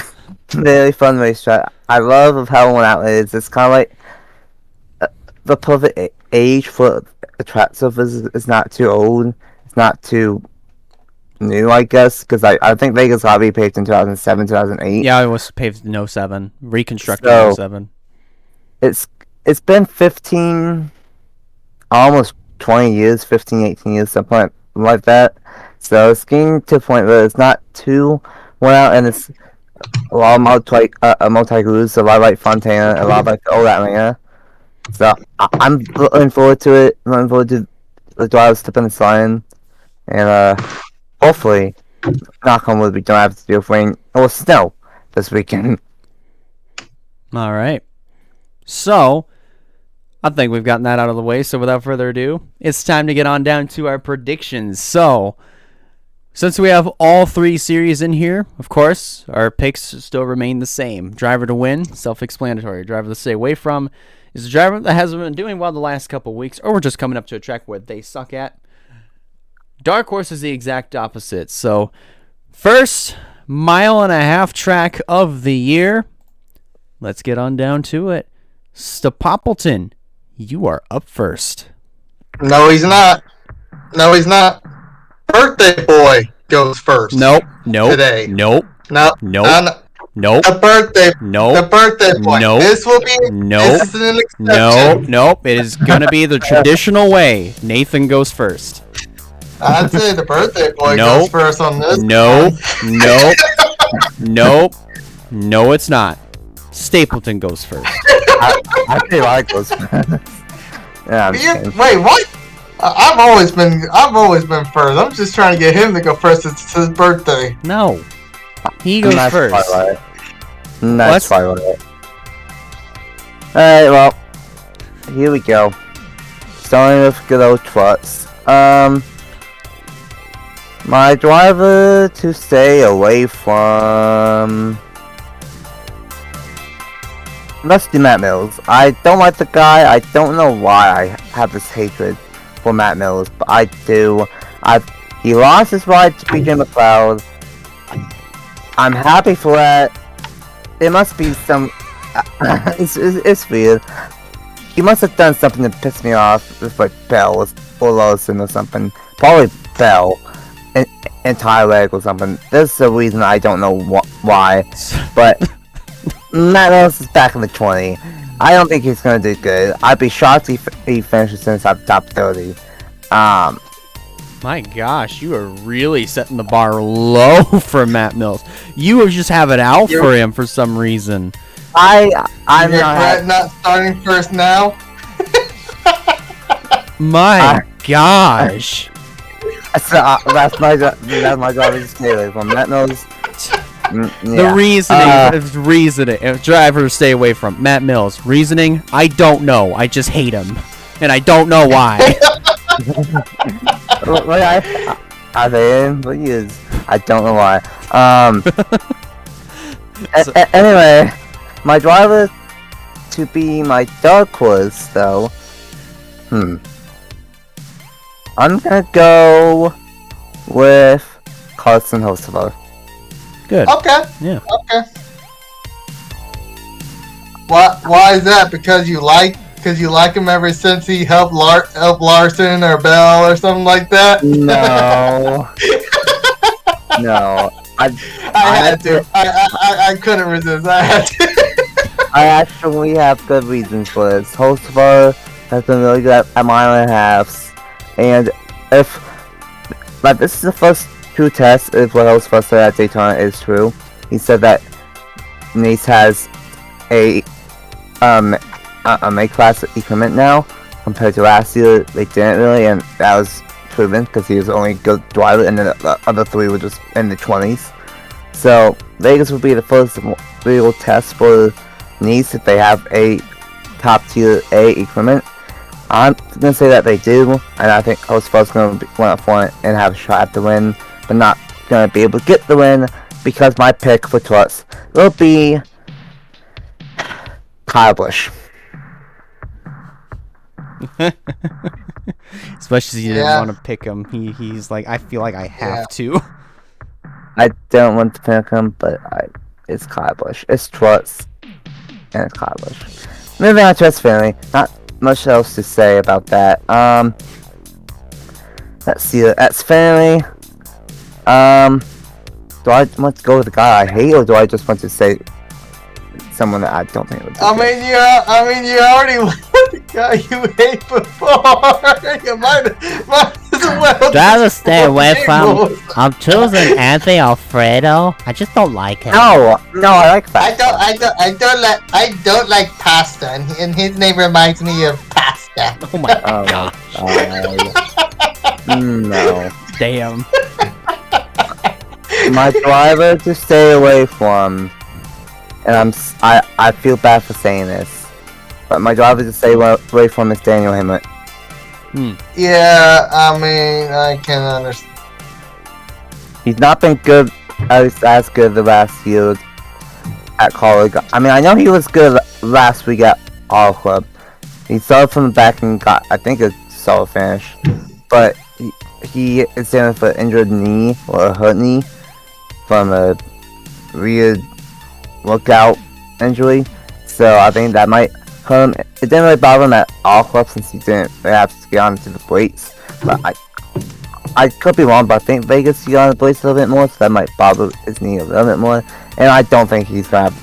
very fun racetrack. I love how one out is. It's kind of like the perfect age for a track surface. It's not too old. It's not too new, I guess, because I think Vegas got to be paved in 2007, 2008. Yeah, it was paved in 07, reconstructed So- in 07. It's been 15, almost 20 years, 15, 18 years, something like that. So it's getting to a point where it's not too worn out, and it's a lot of multi-glues, a lot like Fontana, a lot like the old Atlanta. So I'm looking forward to it. I'm looking forward to the drivers stepping the sign, and hopefully, knock on wood, we don't have to deal with rain or snow this weekend. All right. So, I think we've gotten that out of the way. So, without further ado, it's time to get on down to our predictions. So, since we have all 3 series in here, of course, our picks still remain the same. Driver to win, self-explanatory. Driver to stay away from is a driver that hasn't been doing well the last couple of weeks, or we're just coming up to a track where they suck at. Dark Horse is the exact opposite. So, first 1.5-mile track of the year. Let's get on down to it. Stoppleton, you are up first. no, he's not. No, he's not. Birthday boy goes first. Nope. Today. Nope. No. Nope. Nope. The birthday. Nope. The birthday boy. Nope. This will be. Nope. This is an No, exception. nope. It is going to be the traditional way. Nathan goes first. I'd say the birthday boy Nope. goes first on this. Nope. Nope. Nope. No, it's not. Stapleton goes first. I feel like those. Yeah, I'm just kidding. Wait, what? I've always been first. I'm just trying to get him to go first. It's his birthday. No. He goes Nice first. Twilight. Nice What? Twilight. Alright, well, here we go. Starting with good old Trucks. My driver to stay away from. Let's do Matt Mills. I don't like the guy. I don't know why I have this hatred for Matt Mills, but I do. He lost his ride to PJ McLeod. I'm happy for that. It must be some. It's weird. He must have done something to piss me off with like Bell or Lawson or something. Probably Bell and Tyler or something. There's a reason I don't know why, but Matt Mills is back in the 20. I don't think he's gonna do good. I'd be shocked if he finishes inside the top 30. My gosh, you are really setting the bar low for Matt Mills. You just have it out for him for some reason. I'm You not. regret not starting first now? My gosh. That's my job to stay away from. Matt Mills. The reasoning, if drivers stay away from Matt Mills. Reasoning, I don't know. I just hate him. And I don't know why. I him, but he is. I don't know why. Anyway, my driver to be my dark horse, though. I'm gonna go with Carson Hocevar. Good. Okay. Yeah. Okay. Why is that? Because you like because you like him ever since he helped Larson or Bell or something like that? No. No. I had to. I couldn't resist. I had to. I actually have good reasons for this. Hocevar has been really good at mile and a halves, and if like this is the first true test if what Hocevar said at Daytona is true. He said that Nace has a A-class equipment now compared to last year. They didn't really, and that was proven because he was only a good driver, and then the other three were just in the 20s. So Vegas will be the first real test for Nice if they have a top tier A equipment. I'm gonna say that they do, and I think Hocevar's gonna win up for it and have a shot at the win, but not gonna be able to get the win because my pick for Trucks will be Kyle Busch. Especially you didn't want to pick him. He's like, I feel like I have to. I don't want to pick him, but it's Kyle Busch. It's Trucks, and it's Kyle Busch. Moving on to Xfinity. Not much else to say about that. Let's see. Xfinity. Do I want to go with the guy I hate, or do I just want to say someone that I don't think would be good? You already went the guy you hate before. You might as well. Rather stay away from. I'm choosing Anthony Alfredo. I just don't like him. No, I like that. I don't like pasta, and his name reminds me of pasta. Oh my god. No. Damn. My driver to stay away from, and I feel bad for saying this, but my driver to stay away from is Daniel Hemrick. Yeah, I can understand. He's not been good, at least as good the last year at college. I know he was good last week at All Club. He started from the back and got, I think, a solid finish, but he is dealing with an injured knee or a hurt knee from a weird workout injury, so I think that might hurt him. It didn't really bother him at All Club since he didn't really have to get onto the brakes, but I could be wrong, but I think Vegas he got on the brakes a little bit more, so that might bother his knee a little bit more, and I don't think he's gonna have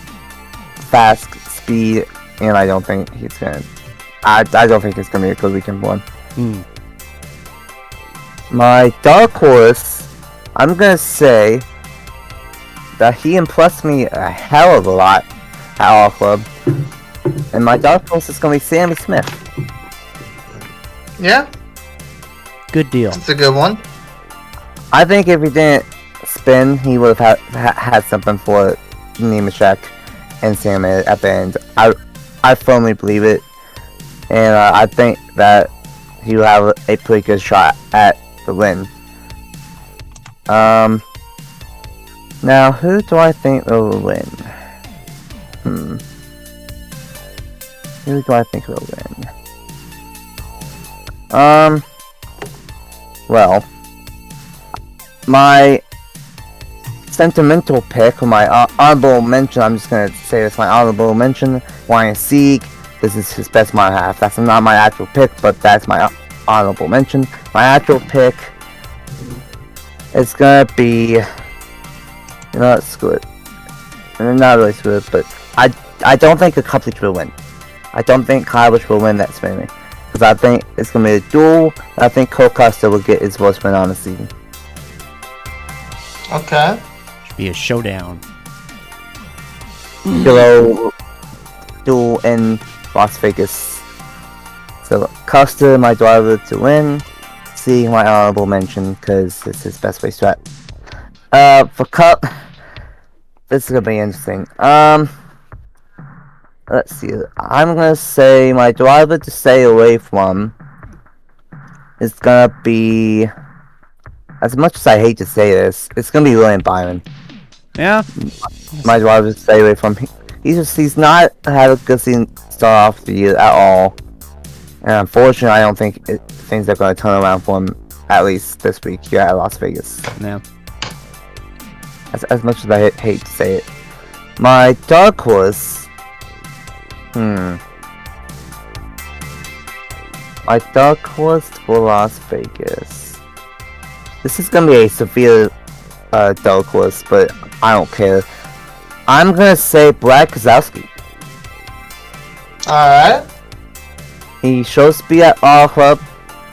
fast speed, and I don't think he's gonna I don't think it's gonna be a good weekend for him. My dark horse, I'm gonna say that he impressed me a hell of a lot at All Club, and my dark horse is gonna be Sammy Smith. Yeah, Good deal. it's a good one. I think if he didn't spin, he would have had something for Nemechek and Sammy at the end. I firmly believe it, and I think that he will have a pretty good shot at the win. Now, who do I think will win? Who do I think will win? Well, my sentimental pick, or my honorable mention, I'm just gonna say this, my honorable mention, Ryan Sieg. This is his best mile half. That's not my actual pick, but that's my honorable mention. My actual pick is gonna be, screw it. Not really screw it, but I don't think a Cup will win. I don't think Kyle Busch will win that Xfinity, because I think it's gonna be a duel. And I think Cole Custer will get his first win on the season. Okay. Should be a showdown. Duel in Las Vegas. So Custer, my driver to win. See my honorable mention because it's his best race track. For Cup, this is gonna be interesting. Let's see. I'm gonna say my driver to stay away from is gonna be. As much as I hate to say this, it's gonna be William Byron. Yeah. My driver to stay away from. He's not had a good season start off the year at all, and unfortunately, I don't think things are gonna turn around for him at least this week here at Las Vegas. Yeah. As much as I hate to say it, my dark horse. My dark horse for Las Vegas. This is gonna be a severe dark horse, but I don't care. I'm gonna say Brad Keselowski. Alright. He shows to be at All Club.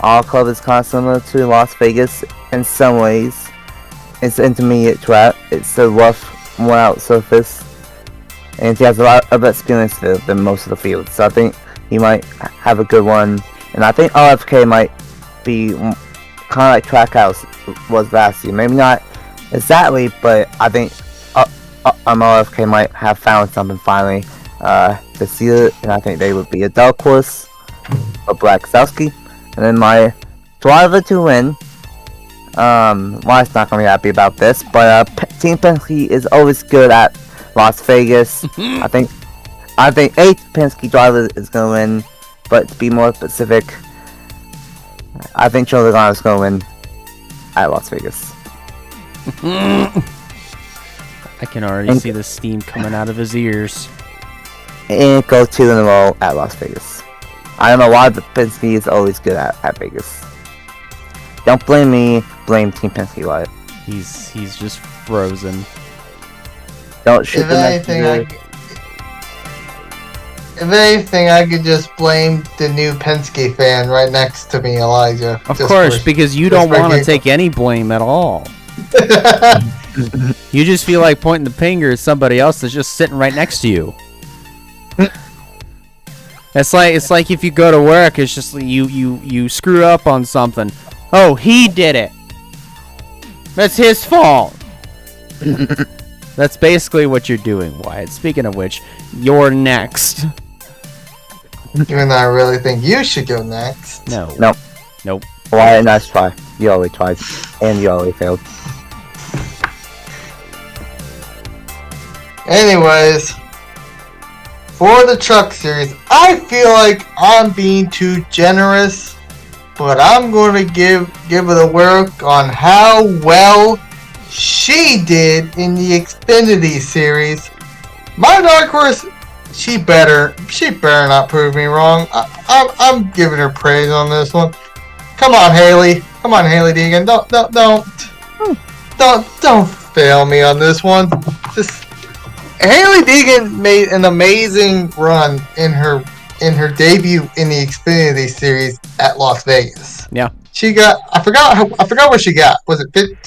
All Club is kind of similar to Las Vegas in some ways. It's an intermediate track. It's a rough, worn out surface. And he has a lot of experience there than most of the field. So I think he might have a good one. And I think RFK might be kind of like Trackhouse was last year. Maybe not exactly, but I think RFK might have found something finally this year. And I think they would be a dark horse for Brad Keselowski. And then my driver to win. Wyatt's not gonna be happy about this, but Team Penske is always good at Las Vegas. I think 8th Penske driver is gonna win, but to be more specific, I think Joe Logano is gonna win at Las Vegas. I can already see the steam coming out of his ears. And go 2 in a row at Las Vegas. I don't know why, but Penske is always good at Vegas. Don't blame me, blame Team Penske, Wyatt. He's just frozen. Don't shoot the If anything, I could just blame the new Penske fan right next to me, Elijah. Of course, because you don't want to take any blame at all. You just feel like pointing the finger at somebody else that's just sitting right next to you. It's like if you go to work, it's just you screw up on something. Oh, he did it. That's his fault. That's basically what you're doing, Wyatt. Speaking of which, you're next. Even though I really think you should go next. No. Nope. Wyatt, nice try. You always tried. And you always failed. Anyways, for the truck series, I feel like I'm being too generous, but I'm going to give it a work on how well she did in the Xfinity series. My dark horse, she better not prove me wrong. I'm giving her praise on this one. Come on, Haley Deegan. Don't fail me on this one. Just Haley Deegan made an amazing run in her debut in the Xfinity series at Las Vegas. Yeah. She got I forgot where she got. Was it 15th?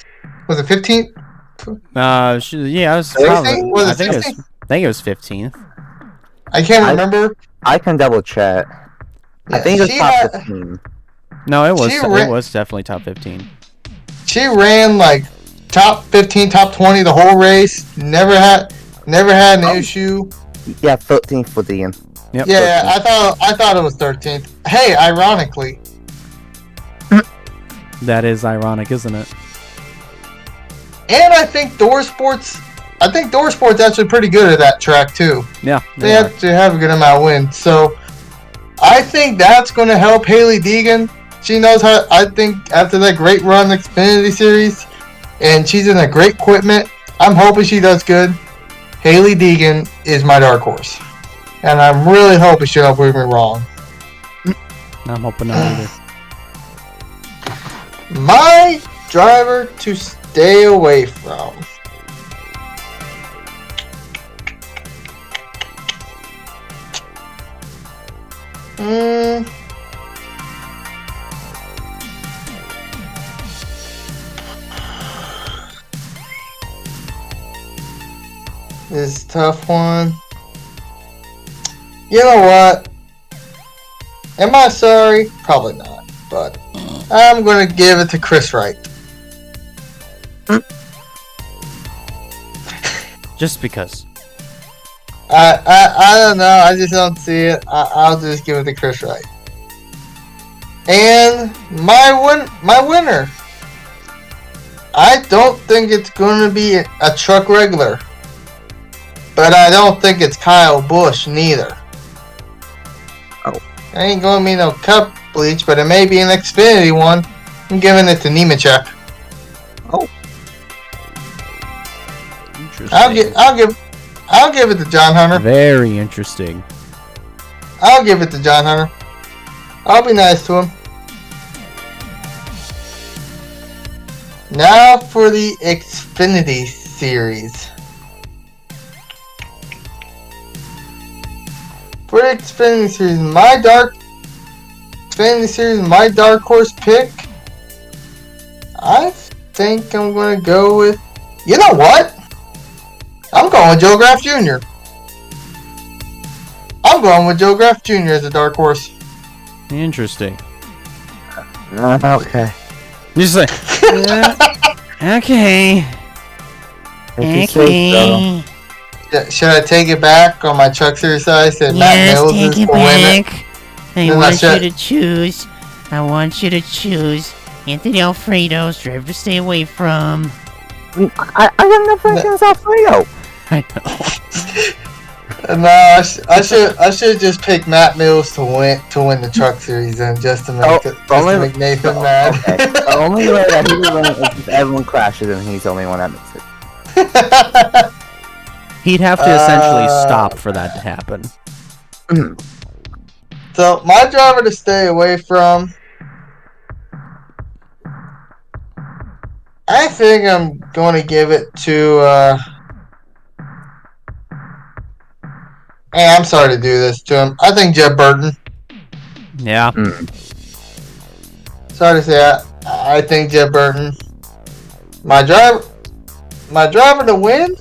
I think it was 15th. I can't remember. I can double check. I think it was top 15. No, it was definitely top 15. She ran like top 15, top 20 the whole race. Never had an issue. Yeah, 13th for the end. Yep. Yeah, 13th. I thought it was 13th. Hey, ironically. That is ironic, isn't it? And I think Door Sports actually pretty good at that track too. Yeah. They actually have a good amount of wins. So I think that's going to help Haley Deegan. She knows how. I think after that great run in the Xfinity series, and she's in a great equipment. I'm hoping she does good. Haley Deegan is my dark horse, and I'm really hoping she don't prove me wrong. I'm hoping not either. My driver to stay away from. This is a tough one. You know what? Am I sorry? Probably not, but I'm going to give it to Chris Wright. Just because. I don't know. I just don't see it. I'll just give it to Chris Wright. And my winner. I don't think it's going to be a truck regular. But I don't think it's Kyle Busch neither. Oh. It ain't going to be no cup bleach, but it may be an Xfinity one. I'm giving it to Nemechek. Oh. Interesting. I'll give it to John Hunter. Very interesting. I'll give it to John Hunter. I'll be nice to him. Now for the Xfinity series. For the Xfinity series, my dark horse pick. I think I'm gonna go with. You know what? I'm going with Joe Graff Jr. I'm going with Joe Graff Jr. as a dark horse. Interesting. Okay. You just like, okay. If you say so. Should I take it back on my Truck Series side? Said Matt Yes, Mills take is it the winner. back. I Then I want you should- to choose. I want you to choose Anthony Alfredo's driver to stay away from. I got nothing against Alfredo. I know. No, I should just pick Matt Mills to win the Truck Series and just to make Nathan mad. Okay. The only way that he will win is if everyone crashes and he's the only one that makes it. He'd have to essentially stop for that to happen. So my driver to stay away from. I think I'm going to give it to. Hey, I'm sorry to do this to him. I think Jeb Burton. Yeah. Sorry to say, I think Jeb Burton. My driver to win.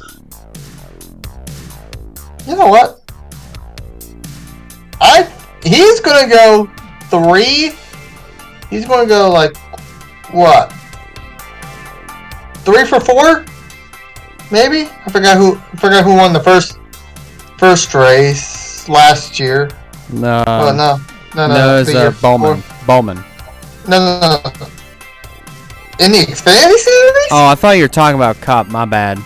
You know what? He's gonna go 3. He's gonna go like what? 3 for 4? Maybe? I forgot who won the first race last year. No. Oh no. No, it was Bowman. Bowman. No. In the Xfinity series? Oh, I thought you were talking about Cup. My bad.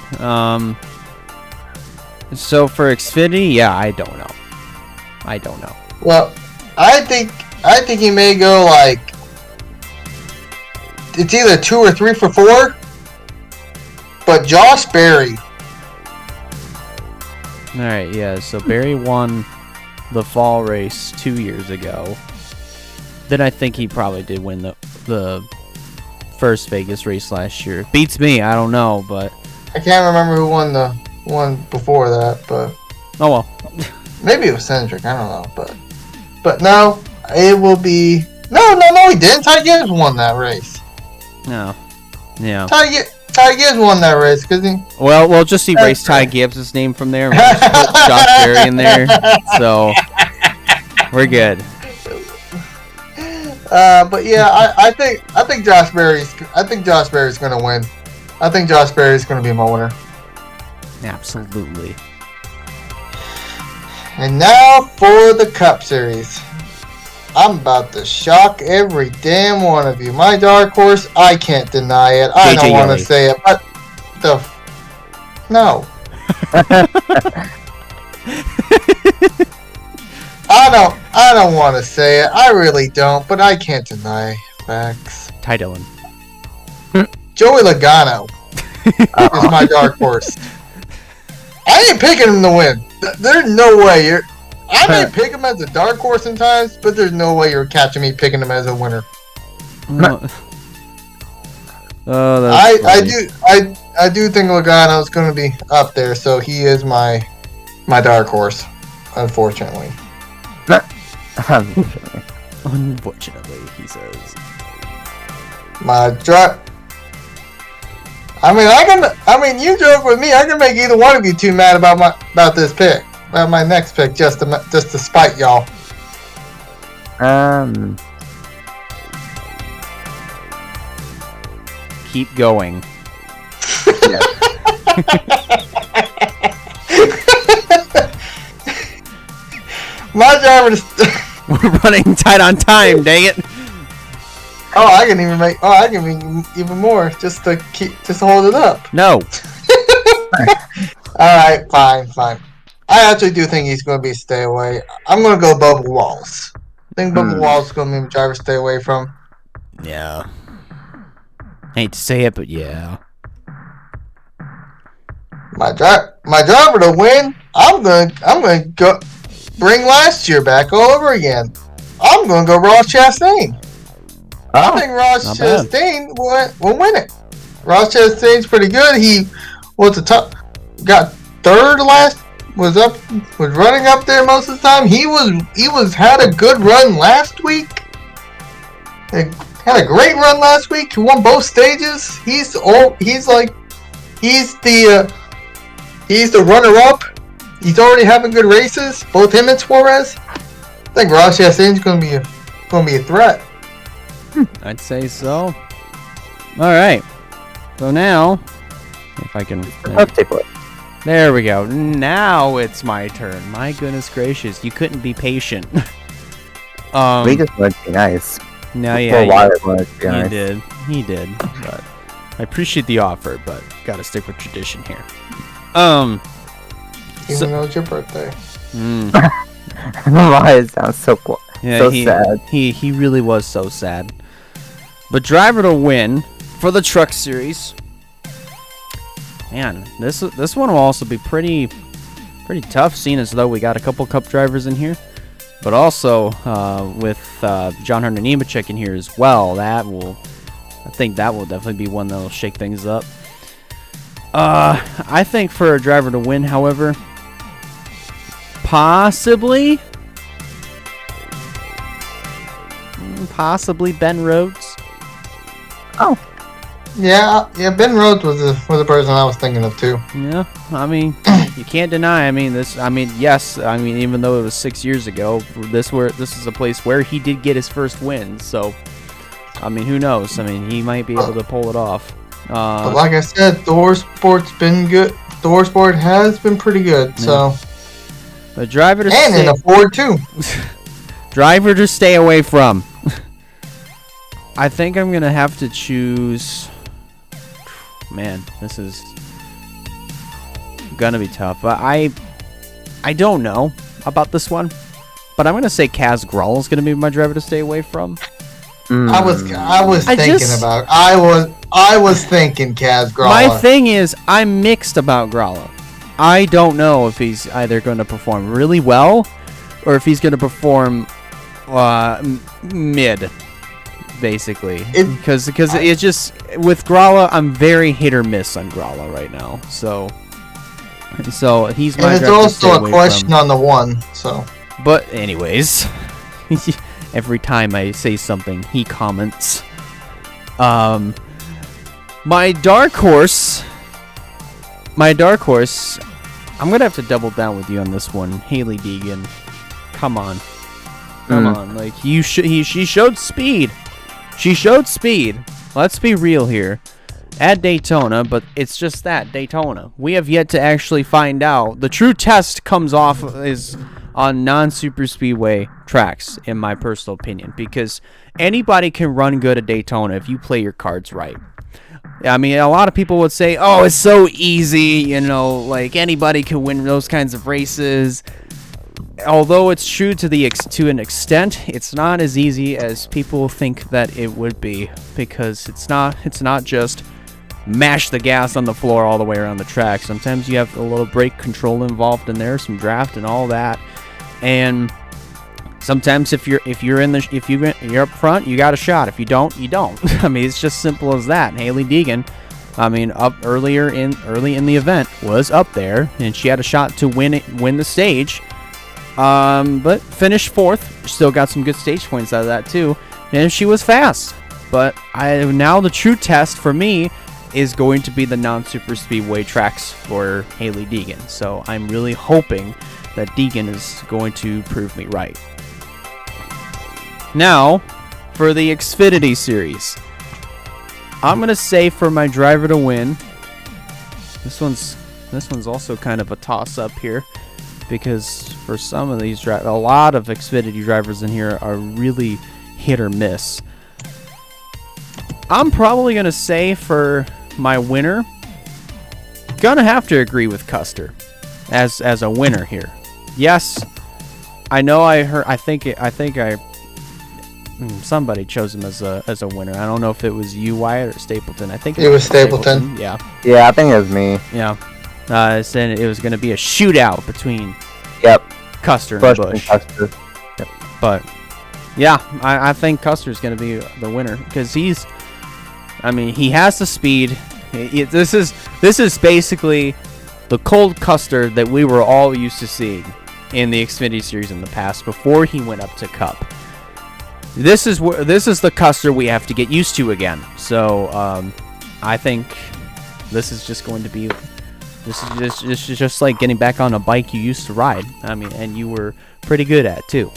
So for Xfinity, yeah, I don't know. Well, I think he may go like it's either 2 or 3 for 4. But Josh Berry. All right, yeah. So Barry won the fall race 2 years ago. Then I think he probably did win the first Vegas race last year. Beats me, I don't know, but I can't remember who won the one before that, but oh well. maybe it was Cedric. I don't know, but no, it will be no. He didn't. Ty Gibbs won that race. No, yeah. Ty Gibbs won that race because he. Well, we'll just erase Ty Gibbs' name from there. We'll just put Josh Berry in there, so we're good. But yeah, I think Josh Berry's gonna win. I think Josh Berry's gonna be my winner. Absolutely. And now for the Cup Series. I'm about to shock every damn one of you. My dark horse, I can't deny it. I don't want to say it, but no. I don't want to say it. I really don't, but I can't deny facts. Ty Dillon. Joey Logano is my dark horse. I ain't picking him to win. There's no way I may pick him as a dark horse sometimes, but there's no way you're catching me picking him as a winner. Oh, that's funny. I do think Logano's going to be up there, so he is my dark horse, unfortunately. Unfortunately, he says. You joke with me. I can make either one of you two mad about this pick, about my next pick, just to spite y'all. Keep going. My driver to. We're running tight on time. Dang it! I can make even more just to hold it up. No. All right, fine. I actually do think he's going to be stay away. I'm going to go Bubba Walls. I think Bubba Walls is going to be the driver to stay away from. Yeah. Hate to say it, but yeah. My driver to win. I'm going to go bring last year back all over again. I'm going to go Ross Chastain. I think Ross not bad. Chastain will win it. Ross Chastain's pretty good. He was got third was running up there most of the time. He had a good run last week. Had a great run last week. He won both stages. He's the runner up. He's already having good races. Both him and Suarez. I think Ross Chastain's going to be a threat. I'd say so. All right. So now, if I can. There we go. Now it's my turn. My goodness gracious, you couldn't be patient. We just wanted to be nice. No, For yeah, a while, it wanted to be nice. he did. But I appreciate the offer, but gotta stick with tradition here. Even though it's your birthday. Why it sounds so sad. He really was so sad. But driver to win for the Truck Series. Man, this one will also be pretty tough, seeing as though we got a couple Cup drivers in here, but also with John Hunter Nemechek in here as well. I think that will definitely be one that will shake things up. I think for a driver to win, however, possibly Ben Rhodes. Oh. Yeah, Ben Rhodes was the person I was thinking of too. Yeah, I mean, you can't deny. Even though it was 6 years ago, this is a place where he did get his first win. So, I mean, who knows? I mean, he might be able to pull it off. But like I said, Thor Sport's been good. Thor Sport has been pretty good. So, the driver to and in a Ford too. Driver to stay away from. I think I'm gonna have to choose. Man, this is gonna be tough. I don't know about this one, but I'm gonna say Kaz Gralla is gonna be my driver to stay away from. I was thinking Kaz Gralla. My thing is, I'm mixed about Gralla. I don't know if he's either going to perform really well or if he's going to perform mid, basically. Because it's just with Gralla, I'm very hit or miss on Gralla right now. So he's my. And it's also a question on the one. So, but anyways, every time I say something, he comments. My dark horse. I'm gonna have to double down with you on this one, Hailie Deegan. Come on. Like she showed speed. She showed speed. Let's be real here. At Daytona, but it's just that Daytona. We have yet to actually find out. The true test comes off is on non-super speedway tracks, in my personal opinion, because anybody can run good at Daytona if you play your cards right. I mean, a lot of people would say, "Oh, it's so easy," like anybody can win those kinds of races. Although it's true to an extent, it's not as easy as people think that it would be, because it's not just mash the gas on the floor all the way around the track. Sometimes you have a little brake control involved in there, some draft and all that. And sometimes if you're up front, you got a shot. If you don't, you don't. I mean, it's just simple as that. Hailie Deegan, up early in the event, was up there, and she had a shot to win the stage. But finished fourth. Still got some good stage points out of that too, and she was fast. But now the true test for me is going to be the non-super speedway tracks for Hailie Deegan. So I'm really hoping that Deegan is going to prove me right. Now, for the Xfinity Series, I'm gonna say for my driver to win. This one's also kind of a toss-up here, because for some of these a lot of Xfinity drivers in here are really hit or miss. I'm probably gonna say for my winner, gonna have to agree with Custer as a winner here. Yes, I know. Somebody chose him as a winner. I don't know if it was you, Wyatt, or Stapleton. I think it was Stapleton. Yeah, I think it was me. Yeah, said it was gonna be a shootout between Custer and Busch. Custer. But Yeah, I think Custer's going to be the winner because he has the speed. This is basically the cold Custer that we were all used to seeing in the Xfinity Series in the past before he went up to Cup. This is the Custer we have to get used to again. So I think this is just going to be this is just like getting back on a bike you used to ride. I mean, and you were pretty good at too.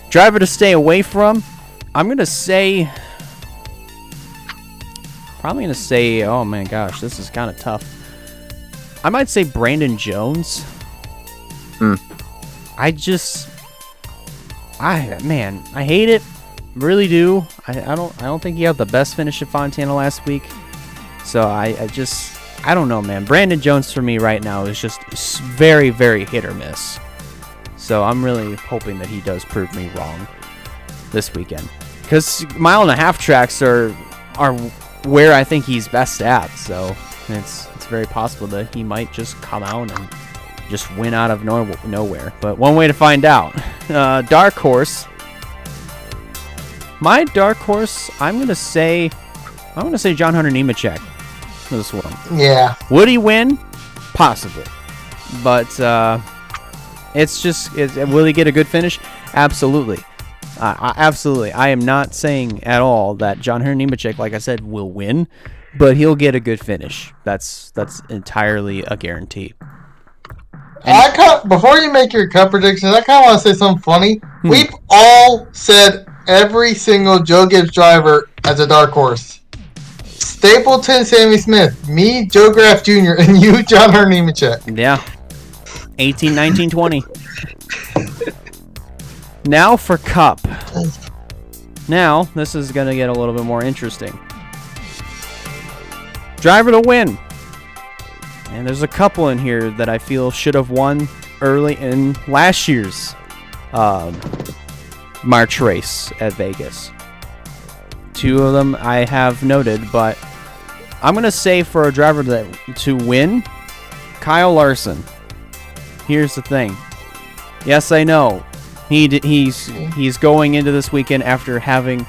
Driver to stay away from. I'm gonna say. Probably going to say, oh my gosh, this is kind of tough. I might say Brandon Jones. I hate it. Really do. I don't think he had the best finish at Fontana last week. So I don't know, man. Brandon Jones for me right now is just very, very hit or miss. So I'm really hoping that he does prove me wrong this weekend. Because 1.5 mile tracks are where I think he's best at, so it's very possible that he might just come out and just win out of nowhere. But one way to find out. Dark horse. My dark horse, I'm gonna say John Hunter Nemechek for this one. Yeah. Would he win? Possibly. But will he get a good finish? Absolutely. Absolutely. I am not saying at all that John Hunter Nemechek, like I said, will win, but he'll get a good finish. That's entirely a guarantee. Before you make your cup predictions, I kind of want to say something funny. We've all said every single Joe Gibbs driver as a dark horse. Stapleton, Sammy Smith, me, Joe Graff Jr., and you, John Hunter Nemechek. Yeah. 18, 19, 20. Now for Cup. Now, this is going to get a little bit more interesting. Driver to win. And there's a couple in here that I feel should have won early in last year's March race at Vegas. 2 of them I have noted, but I'm going to say for a driver to win, Kyle Larson. Here's the thing. Yes, I know. He's going into this weekend after having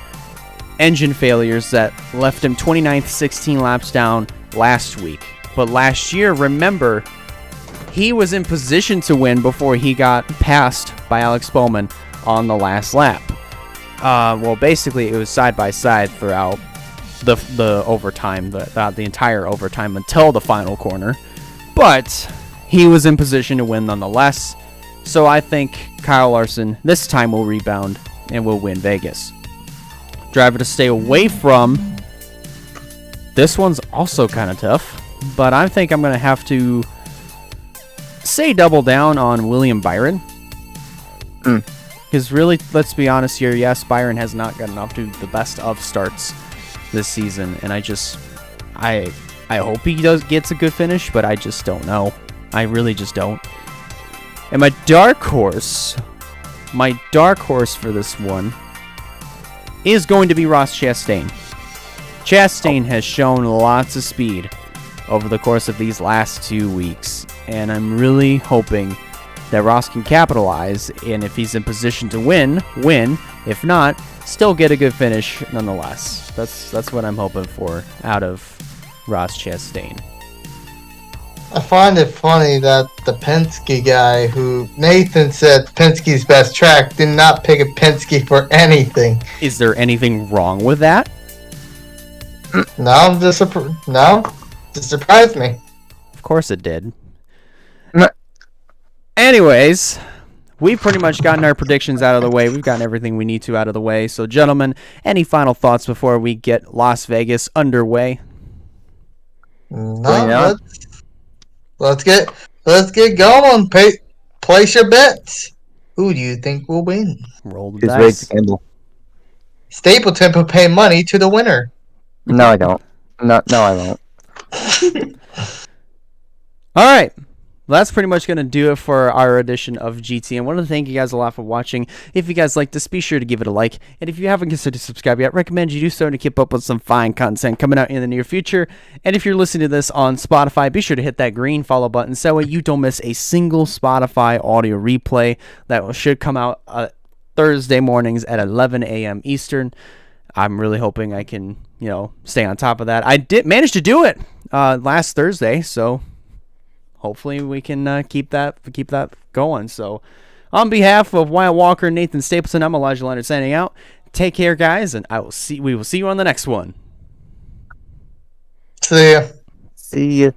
engine failures that left him 29th, 16 laps down last week. But last year, remember, he was in position to win before he got passed by Alex Bowman on the last lap. Well, basically, it was side by side throughout the overtime, the entire overtime until the final corner. But he was in position to win nonetheless. So I think Kyle Larson this time will rebound and will win Vegas. Driver to stay away from. This one's also kind of tough, but I think I'm going to have to say double down on William Byron. Because really, let's be honest here, yes, Byron has not gotten off to the best of starts this season, and I hope he gets a good finish, but I just don't know. I really just don't. And my dark horse for this one is going to be Ross Chastain. Chastain has shown lots of speed over the course of these last 2 weeks, and I'm really hoping that Ross can capitalize, and if he's in position to win. If not, still get a good finish nonetheless. That's what I'm hoping for out of Ross Chastain. I find it funny that the Penske guy, who Nathan said Penske's best track, did not pick a Penske for anything. Is there anything wrong with that? No, just surprised me. Of course it did. Anyways, we've pretty much gotten our predictions out of the way. We've gotten everything we need to out of the way. So, gentlemen, any final thoughts before we get Las Vegas underway? No, let's get going. Place your bets. Who do you think will win? Roll the dice. Stapleton will pay money to the winner. No, I don't. No, I won't. All right. Well, that's pretty much going to do it for our edition of GT. I want to thank you guys a lot for watching. If you guys like this, be sure to give it a like. And if you haven't considered subscribing yet, recommend you do so to keep up with some fine content coming out in the near future. And if you're listening to this on Spotify, be sure to hit that green follow button so that way you don't miss a single Spotify audio replay that should come out Thursday mornings at 11 a.m. Eastern. I'm really hoping I can, stay on top of that. I did manage to do it last Thursday, so hopefully we can keep that going. So on behalf of Wyatt Walker and Nathan Stapleton, I'm Elijah Leonard signing out. Take care, guys, and we will see you on the next one. See ya. See ya.